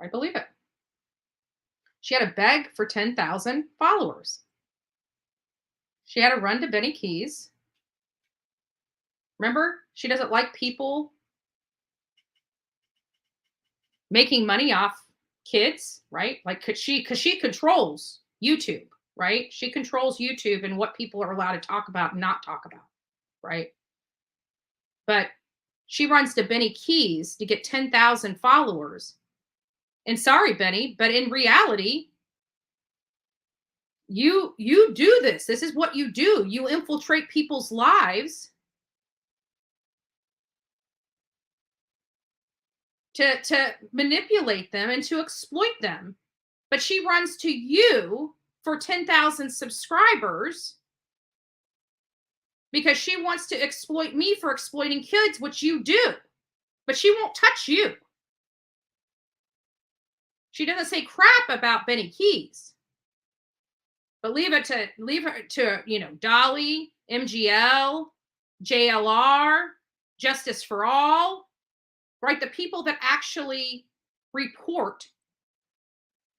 I believe it. She had to beg for 10,000 followers. She had to run to Benny Keys. Remember, she doesn't like people making money off kids, right? Like, because she controls YouTube, right? She controls YouTube and what people are allowed to talk about and not talk about, right? But she runs to Benny Keys to get 10,000 followers. And sorry, Benny, but in reality, you do this. This is what you do. You infiltrate people's lives to manipulate them and to exploit them. But she runs to you for 10,000 subscribers because she wants to exploit me for exploiting kids, which you do. But she won't touch you. She doesn't say crap about Benny Keys. But leave her to Dolly, MGL, JLR, Justice for All, right? The people that actually report,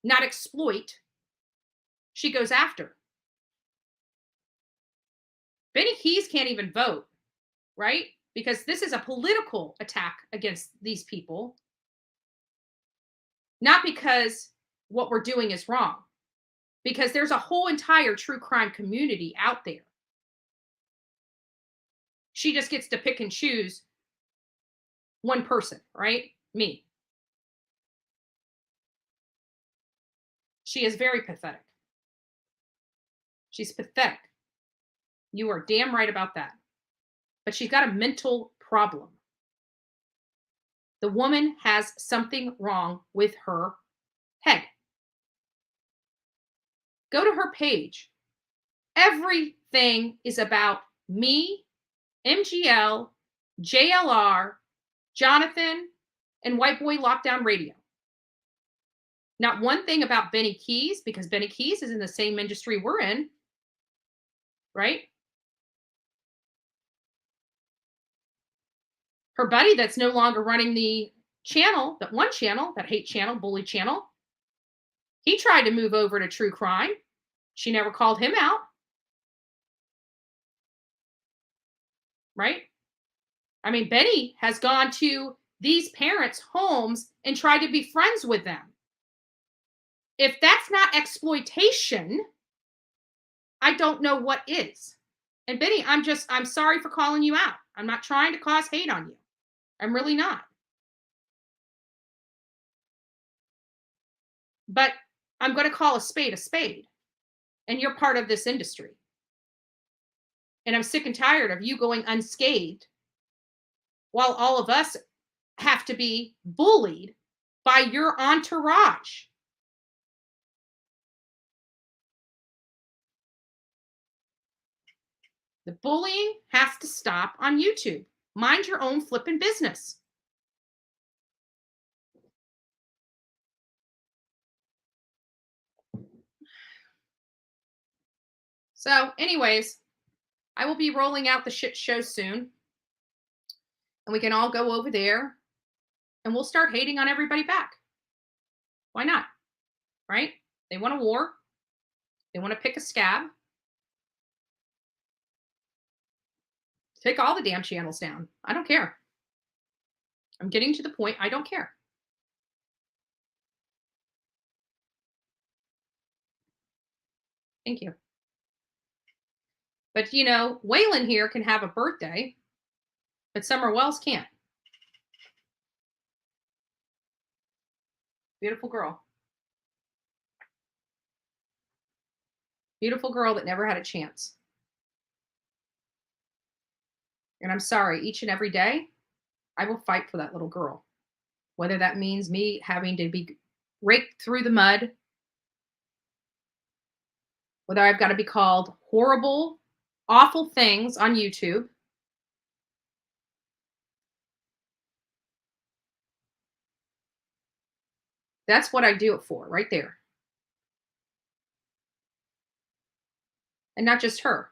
not exploit, she goes after. Benny Keys can't even vote, right? Because this is a political attack against these people, not because what we're doing is wrong, because there's a whole entire true crime community out there. She just gets to pick and choose one person, right? Me. She is very pathetic. She's pathetic. You are damn right about that. But she's got a mental problem. The woman has something wrong with her head. Go to her page. Everything is about me, MGL, JLR, Jonathan, and White Boy Lockdown Radio. Not one thing about Benny Keys, because Benny Keys is in the same industry we're in, right? Her buddy that's no longer running the channel, that one channel, that hate channel, bully channel, he tried to move over to true crime. She never called him out. Right? I mean, Benny has gone to these parents' homes and tried to be friends with them. If that's not exploitation, I don't know what is. And Benny, I'm sorry for calling you out. I'm not trying to cause hate on you. I'm really not. But I'm going to call a spade a spade. And you're part of this industry. And I'm sick and tired of you going unscathed while all of us have to be bullied by your entourage. The bullying has to stop on YouTube. Mind your own flipping business. So, anyways, I will be rolling out the shit show soon. And we can all go over there and we'll start hating on everybody back. Why not? Right? They want a war. They want to pick a scab. Take all the damn channels down. I don't care. I'm getting to the point I don't care. Thank you. But you know, Waylon here can have a birthday, but Summer Wells can't. Beautiful girl. Beautiful girl that never had a chance. And I'm sorry, each and every day, I will fight for that little girl. Whether that means me having to be raked through the mud, whether I've got to be called horrible, awful things on YouTube. That's what I do it for, right there. And not just her.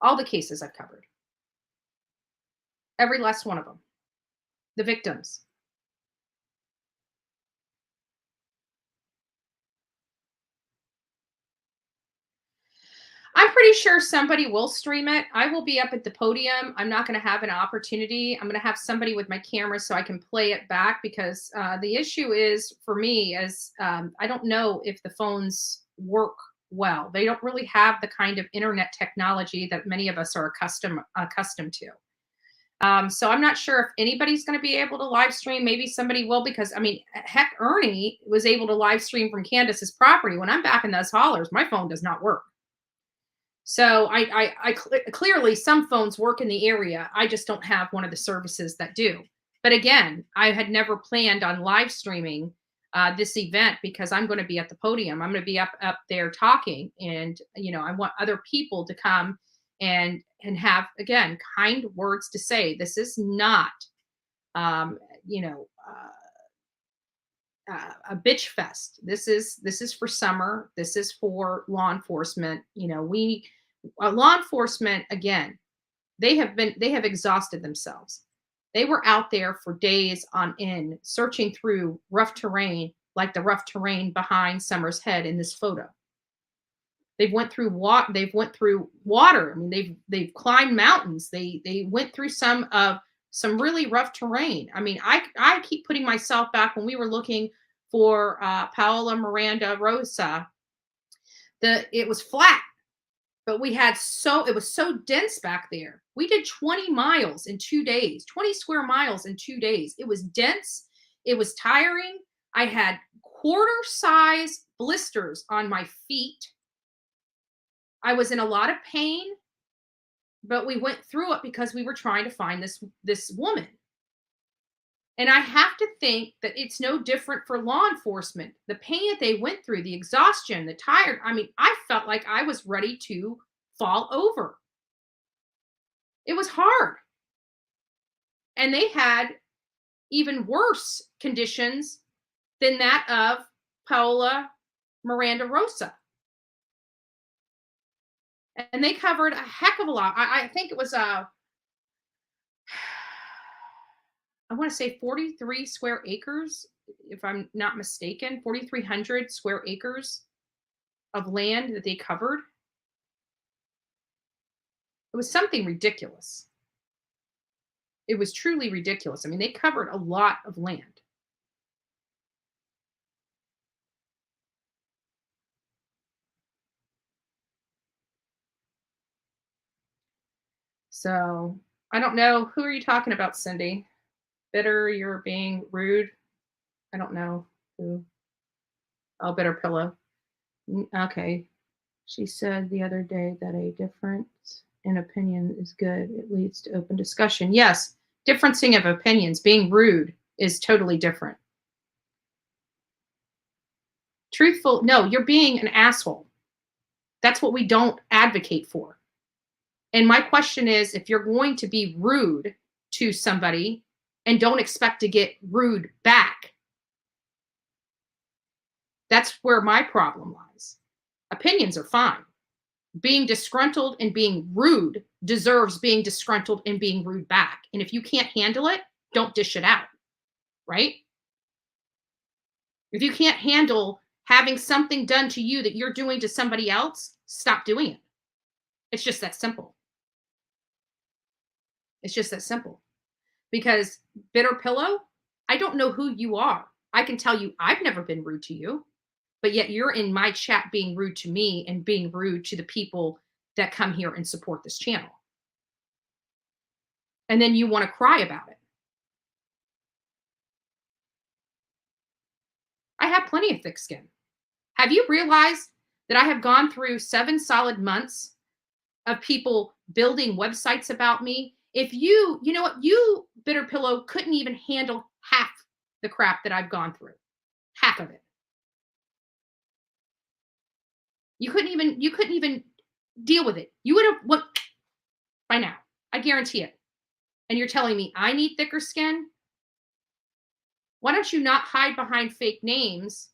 All the cases I've covered. Every last one of them. The victims. I'm pretty sure somebody will stream it. I will be up at the podium. I'm not going to have an opportunity. I'm going to have somebody with my camera so I can play it back because the issue is for me is I don't know if the phones work well. They don't really have the kind of internet technology that many of us are accustomed to. So I'm not sure if anybody's going to be able to live stream. Maybe somebody will because, I mean, heck, Ernie was able to live stream from Candace's property. When I'm back in those hollers, my phone does not work. So clearly some phones work in the area. I just don't have one of the services that do. But again, I had never planned on live streaming this event because I'm going to be at the podium. I'm going to be up there talking, and you know, I want other people to come and have again kind words to say. This is not, you know. A bitch fest. This is for summer. This is for law enforcement. You know, law enforcement again. They have exhausted themselves. They were out there for days on end, searching through rough terrain, like the rough terrain behind Summer's head in this photo. They've went through water. I mean, they've climbed mountains. They went through some really rough terrain. I mean, I keep putting myself back when we were looking for Paola Miranda Rosa. It was flat, but it was so dense back there. We did 20 miles in 2 days, 20 square miles in 2 days. It was dense. It was tiring. I had quarter-size blisters on my feet. I was in a lot of pain, but we went through it because we were trying to find this woman. And I have to think that it's no different for law enforcement. The pain that they went through, the exhaustion, the tired. I mean, I felt like I was ready to fall over. It was hard. And they had even worse conditions than that of Paola Miranda Rosa. And they covered a heck of a lot. I think it was I want to say 43 square acres, if I'm not mistaken, 4,300 square acres of land that they covered. It was something ridiculous. It was truly ridiculous. I mean, they covered a lot of land. So I don't know. Who are you talking about, Cindy? Bitter, you're being rude. I don't know who. Oh, Bitter Pillow. Okay. She said the other day that a difference in opinion is good. It leads to open discussion. Yes, differencing of opinions, being rude is totally different. Truthful, no, you're being an asshole. That's what we don't advocate for. And my question is, if you're going to be rude to somebody and don't expect to get rude back, that's where my problem lies. Opinions are fine. Being disgruntled and being rude deserves being disgruntled and being rude back. And if you can't handle it, don't dish it out, right? If you can't handle having something done to you that you're doing to somebody else, stop doing it. It's just that simple. It's just that simple. Because Bitter Pillow, I don't know who you are. I can tell you I've never been rude to you, but yet you're in my chat being rude to me and being rude to the people that come here and support this channel. And then you want to cry about it. I have plenty of thick skin. Have you realized that I have gone through 7 solid months of people building websites about me? If you know what, you Bitter Pillow couldn't even handle half the crap that I've gone through. Half of it. You couldn't even deal with it. You would have what by now. I guarantee it. And you're telling me I need thicker skin? Why don't you not hide behind fake names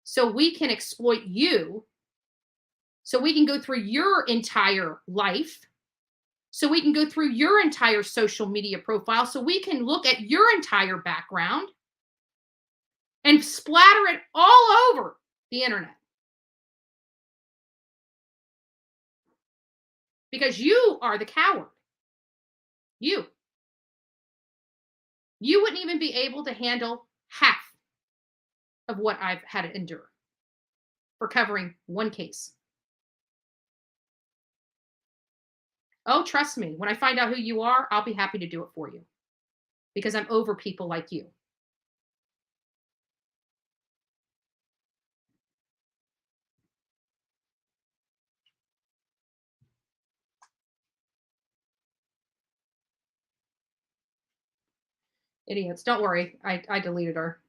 so we can exploit you, so we can go through your entire life, so we can go through your entire social media profile, so we can look at your entire background and splatter it all over the internet. Because you are the coward. You wouldn't even be able to handle half of what I've had to endure for covering one case. Oh, trust me, when I find out who you are, I'll be happy to do it for you because I'm over people like you. Idiots. Don't worry. I deleted her.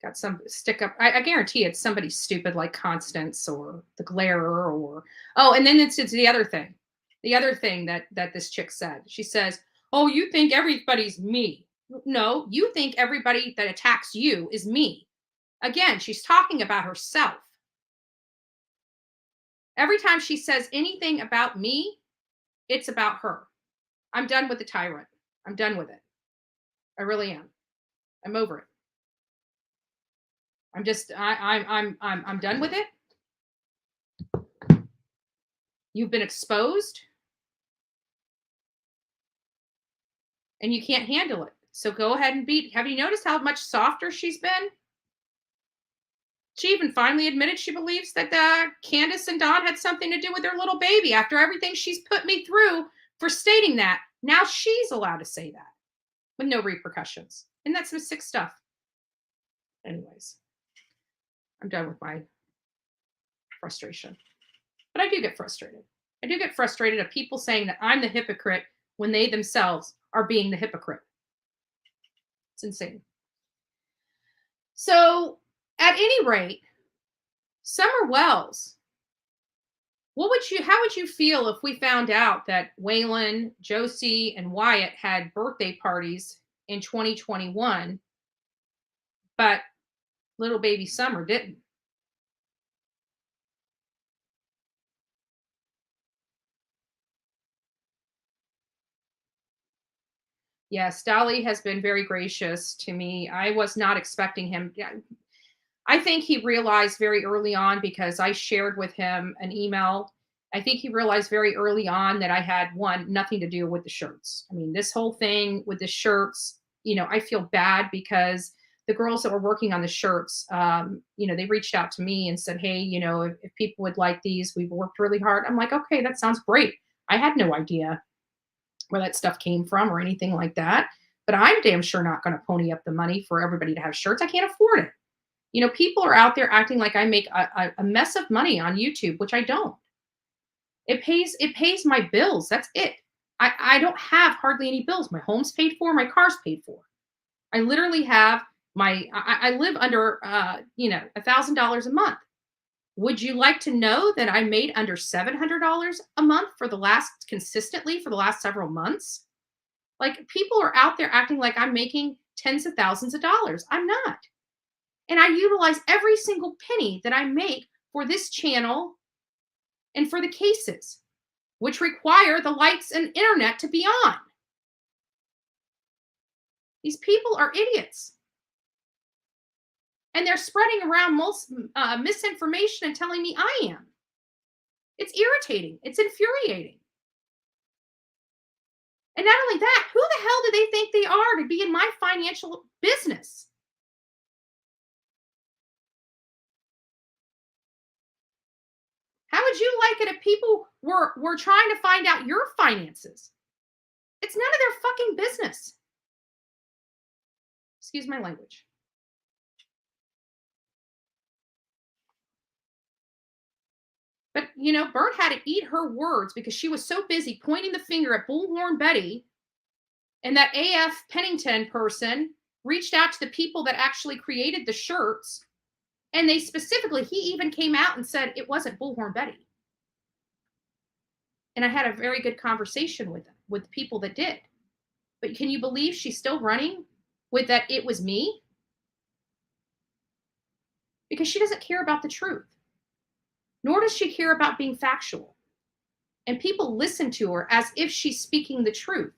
Got some stick up. I guarantee it's somebody stupid like Constance or the Glairer or and then it's the other thing. The other thing that this chick said. She says, "Oh, you think everybody's me." No, you think everybody that attacks you is me. Again, she's talking about herself. Every time she says anything about me, it's about her. I'm done with the tyrant. I'm done with it. I really am. I'm over it. I'm done with it. You've been exposed and you can't handle it. So go ahead and have you noticed how much softer she's been? She even finally admitted she believes that Candace and Dawn had something to do with their little baby after everything she's put me through for stating that. Now she's allowed to say that with no repercussions. And that's some sick stuff. Anyways, I'm done with my frustration. But I do get frustrated. I do get frustrated at people saying that I'm the hypocrite when they themselves are being the hypocrite. It's insane. So, at any rate, Summer Wells, how would you feel if we found out that Waylon, Josie, and Wyatt had birthday parties in 2021, but little baby Summer didn't? Yes, Dolly has been very gracious to me. I was not expecting him. I think he realized very early on because I shared with him an email. I think he realized very early on that I had nothing to do with the shirts. I mean, this whole thing with the shirts, I feel bad because the girls that were working on the shirts, they reached out to me and said, hey, if people would like these, we've worked really hard. I'm like, okay, that sounds great. I had no idea where that stuff came from or anything like that. But I'm damn sure not going to pony up the money for everybody to have shirts. I can't afford it. People are out there acting like I make a mess of money on YouTube, which I don't. It pays my bills. That's it. I don't have hardly any bills. My home's paid for, my car's paid for. I literally have I live under $1,000 a month. Would you like to know that I made under $700 a month consistently for the last several months? Like, people are out there acting like I'm making tens of thousands of dollars. I'm not. And I utilize every single penny that I make for this channel and for the cases, which require the lights and internet to be on. These people are idiots. And they're spreading around misinformation and telling me I am. It's irritating. It's infuriating. And not only that, who the hell do they think they are to be in my financial business? How would you like it if people were trying to find out your finances? It's none of their fucking business. Excuse my language. But, Bert had to eat her words because she was so busy pointing the finger at Bullhorn Betty, and that AF Pennington person reached out to the people that actually created the shirts. And he even came out and said it wasn't Bullhorn Betty. And I had a very good conversation with the people that did. But can you believe she's still running with that it was me? Because she doesn't care about the truth. Nor does she care about being factual. And people listen to her as if she's speaking the truth.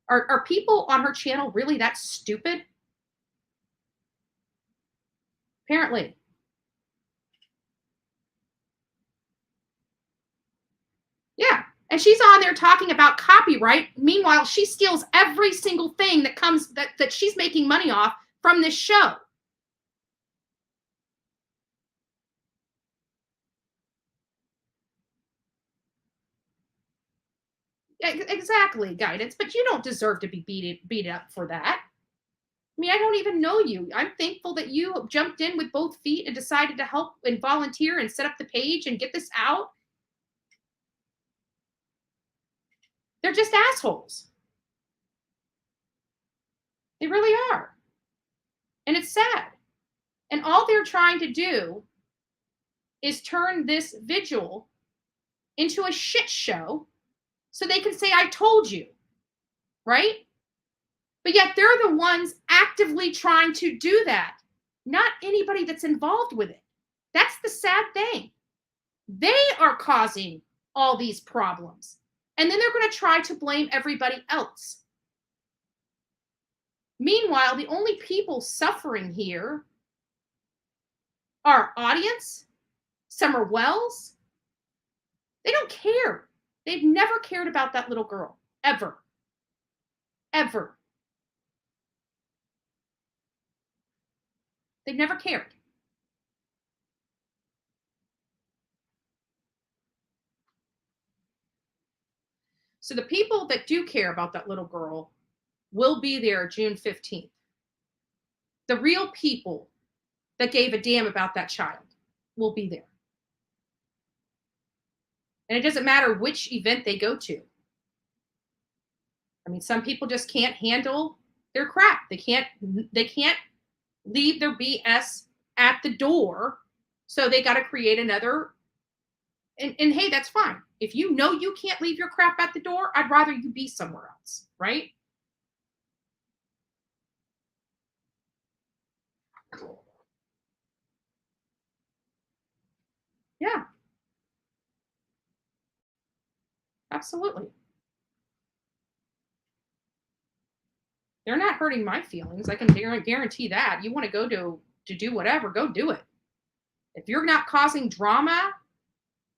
Are people on her channel really that stupid? Apparently. Yeah. And she's on there talking about copyright. Meanwhile, she steals every single thing that she's making money off from this show. Exactly, Guidance. But you don't deserve to be beat up for that. I mean, I don't even know you. I'm thankful that you jumped in with both feet and decided to help and volunteer and set up the page and get this out. They're just assholes. They really are. And it's sad. And all they're trying to do is turn this vigil into a shit show so they can say, I told you, right? But yet they're the ones actively trying to do that, not anybody that's involved with it. That's the sad thing. They are causing all these problems. And then they're going to try to blame everybody else. Meanwhile, the only people suffering here are audience, Summer Wells. They don't care. They've never cared about that little girl, ever. Ever. They've never cared. So the people that do care about that little girl will be there June 15th. The real people that gave a damn about that child will be there. And it doesn't matter which event they go to. I mean, some people just can't handle their crap. They can't leave their BS at the door. So they got to create another. And hey, that's fine. If you know you can't leave your crap at the door, I'd rather you be somewhere else, right? Yeah. Absolutely. They're not hurting my feelings. I can guarantee that. You want to go to do whatever, go do it. If you're not causing drama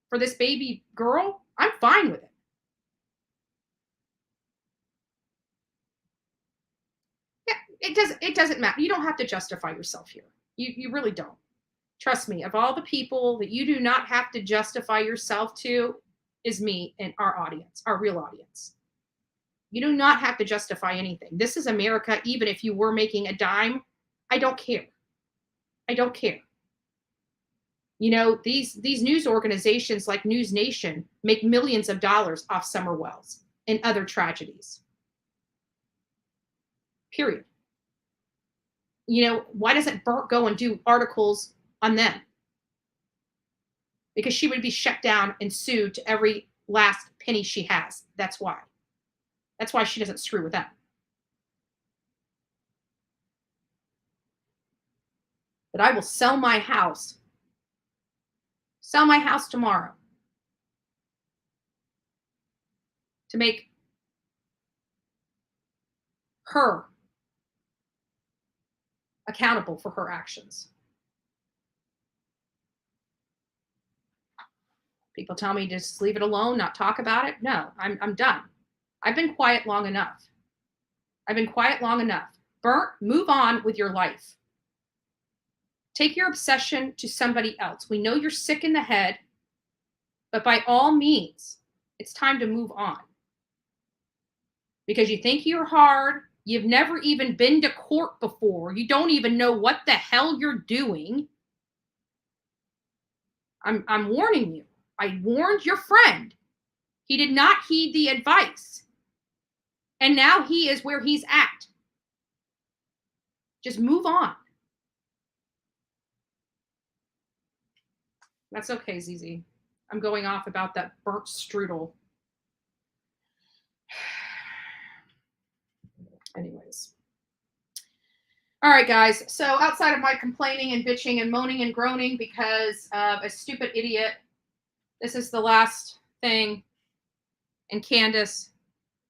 for this baby girl, I'm fine with it. Yeah, it doesn't matter. You don't have to justify yourself here. You really don't. Trust me, of all the people that you do not have to justify yourself to, is me and our audience, our real audience. You do not have to justify anything. This is America. Even if you were making a dime, I don't care. I don't care. You know, these news organizations like News Nation make millions of dollars off summer wells and other tragedies. Period. You know, why doesn't Burt go and do articles on them? Because she would be shut down and sued to every last penny she has. That's why. That's why she doesn't screw with them. But I will sell my house. Sell my house tomorrow to make her accountable for her actions. People tell me just leave it alone, not talk about it. No, I'm done. I've been quiet long enough. I've been quiet long enough. Burnt, move on with your life. Take your obsession to somebody else. We know you're sick in the head, but by all means, it's time to move on. Because you think you're hard. You've never even been to court before. You don't even know what the hell you're doing. I'm warning you. I warned your friend. He did not heed the advice. And now he is where he's at. Just move on. That's okay, ZZ. I'm going off about that burnt strudel. Anyways. All right, guys. So outside of my complaining and bitching and moaning and groaning because of a stupid idiot, this is the last thing. And Candace,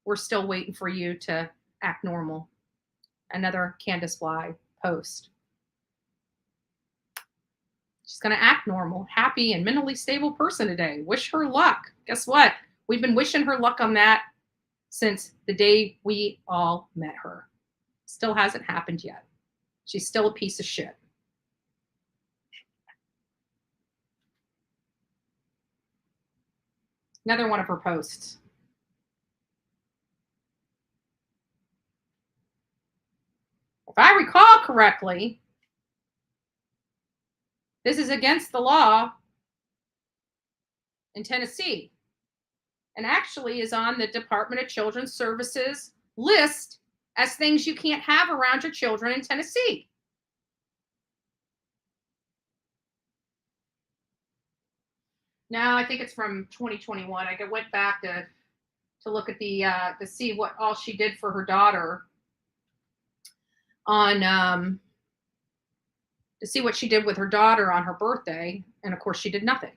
we're still waiting for you to act normal. Another Candace Bly post. She's going to act normal, happy, and mentally stable person today. Wish her luck. Guess what? We've been wishing her luck on that since the day we all met her. Still hasn't happened yet. She's still a piece of shit. Another one of her posts. If I recall correctly, this is against the law in Tennessee and actually is on the Department of Children's Services list as things you can't have around your children in Tennessee. Now, I think it's from 2021. I went back to look at to see what all she did for her daughter on to see what she did with her daughter on her birthday. And of course, she did nothing.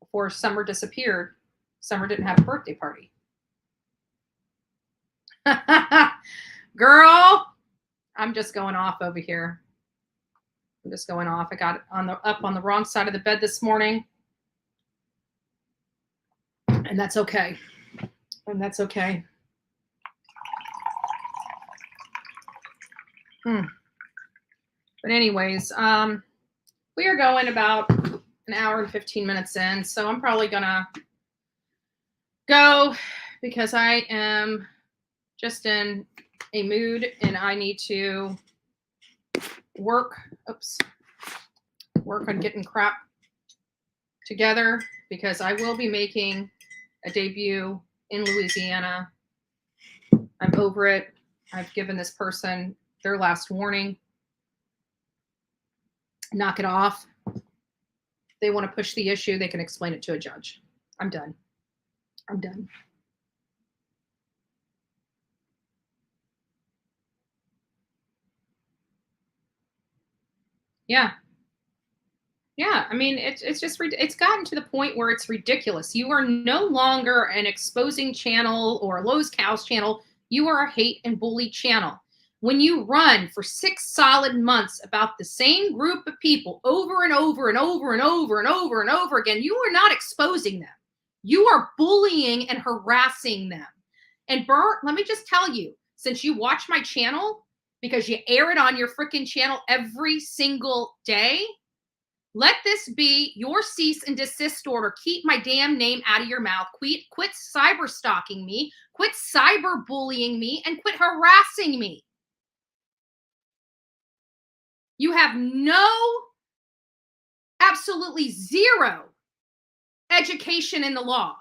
Before Summer disappeared, Summer didn't have a birthday party. Girl, I'm just going off over here. I'm just going off. I got up on the wrong side of the bed this morning. And that's okay. And that's okay. But anyways, we are going about an hour and 15 minutes in. So I'm probably going to go because I am just in a mood and I need to work on getting crap together because I will be making a debut in Louisiana. I'm over it. I've given this person their last warning. Knock it off. If they want to push the issue, they can explain it to a judge. I'm done. I'm done. Yeah. Yeah. I mean, it's just, it's gotten to the point where it's ridiculous. You are no longer an exposing channel or a Lowe's Cows channel. You are a hate and bully channel. When you run for 6 solid months about the same group of people over and over and over and over and over and over again, you are not exposing them. You are bullying and harassing them. And Bert, let me just tell you, since you watch my channel, because you air it on your freaking channel every single day, Let this be your cease and desist order. Keep my damn name out of your mouth. Quit cyber stalking me. Quit cyber bullying me and quit harassing me. You have absolutely zero education in the law,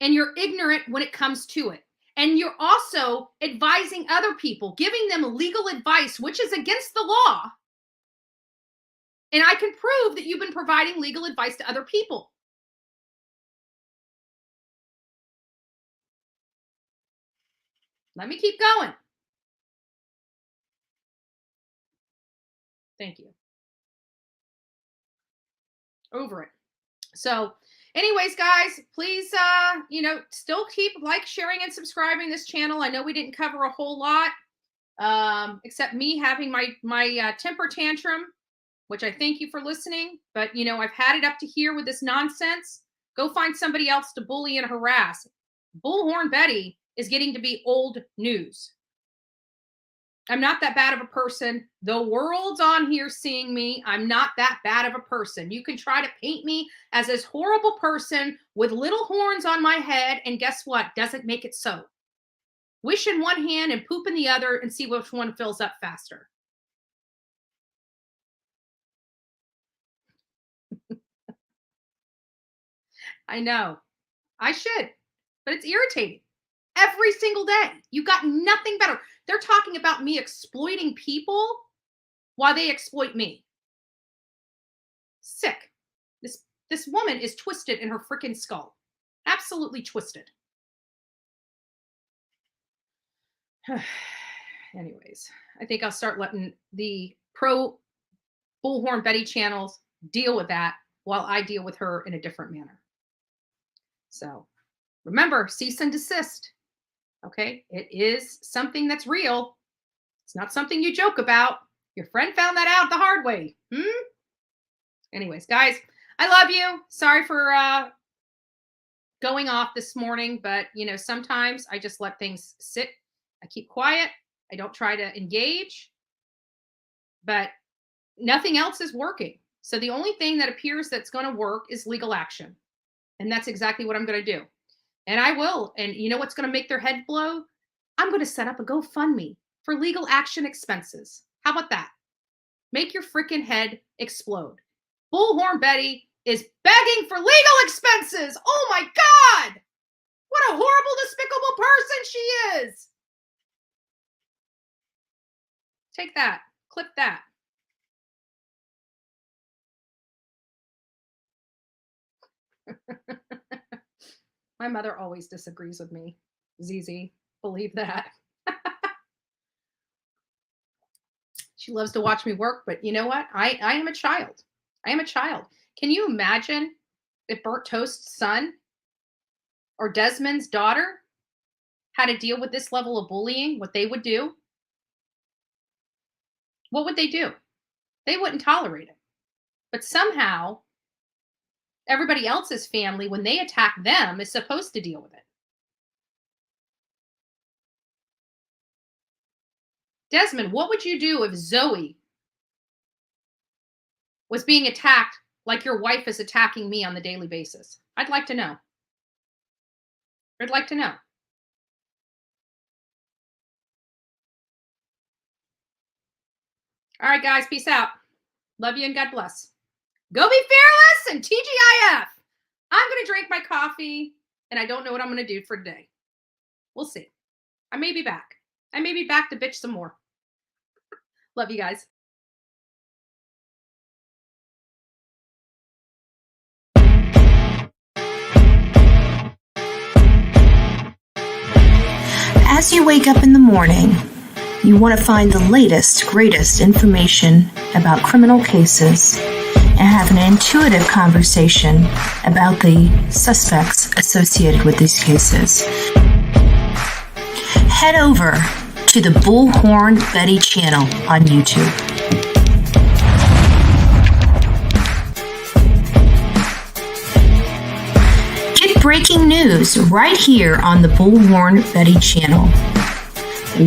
and you're ignorant when it comes to it. And you're also advising other people, giving them legal advice, which is against the law. And I can prove that you've been providing legal advice to other people. Let me keep going. Thank you. Over it. So anyways, guys, please, still keep sharing and subscribing this channel. I know we didn't cover a whole lot, except me having my temper tantrum, which I thank you for listening. But, I've had it up to here with this nonsense. Go find somebody else to bully and harass. Bullhorn Betty is getting to be old news. I'm not that bad of a person. The world's on here seeing me. I'm not that bad of a person. You can try to paint me as this horrible person with little horns on my head, and guess what? Doesn't make it so. Wish in one hand and poop in the other and see which one fills up faster. I know. I should, but it's irritating. Every single day. You got nothing better. They're talking about me exploiting people while they exploit me. Sick. This woman is twisted in her freaking skull. Absolutely twisted. Anyways, I think I'll start letting the pro Bullhorn Betty channels deal with that while I deal with her in a different manner. So remember, cease and desist. Okay, it is something that's real. It's not something you joke about. Your friend found that out the hard way. Anyways, guys, I love you. Sorry for going off this morning, but sometimes I just let things sit. I keep quiet. I don't try to engage, but nothing else is working. So the only thing that appears that's going to work is legal action. And that's exactly what I'm going to do. And I will. And you know what's going to make their head blow? I'm going to set up a GoFundMe for legal action expenses. How about that? Make your freaking head explode. Bullhorn Betty is begging for legal expenses. Oh my God. What a horrible, despicable person she is. Take that. Clip that. My mother always disagrees with me. ZZ, believe that. She loves to watch me work, but you know what? I am a child. I am a child. Can you imagine if Burnt Toast's son or Desmond's daughter had to deal with this level of bullying, what they would do? What would they do? They wouldn't tolerate it. But somehow, everybody else's family, when they attack them, is supposed to deal with it. Desmond, what would you do if Zoe was being attacked like your wife is attacking me on the daily basis? I'd like to know. I'd like to know. All right, guys, peace out. Love you and God bless. Go be fearless and TGIF. I'm going to drink my coffee, and I don't know what I'm going to do for today. We'll see. I may be back. I may be back to bitch some more. Love you guys. As you wake up in the morning, you want to find the latest, greatest information about criminal cases and have an intuitive conversation about the suspects associated with these cases. Head over to the Bullhorn Betty channel on YouTube. Get breaking news right here on the Bullhorn Betty channel.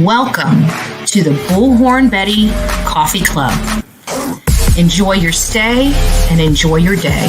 Welcome to the Bullhorn Betty Coffee Club. Enjoy your stay and enjoy your day.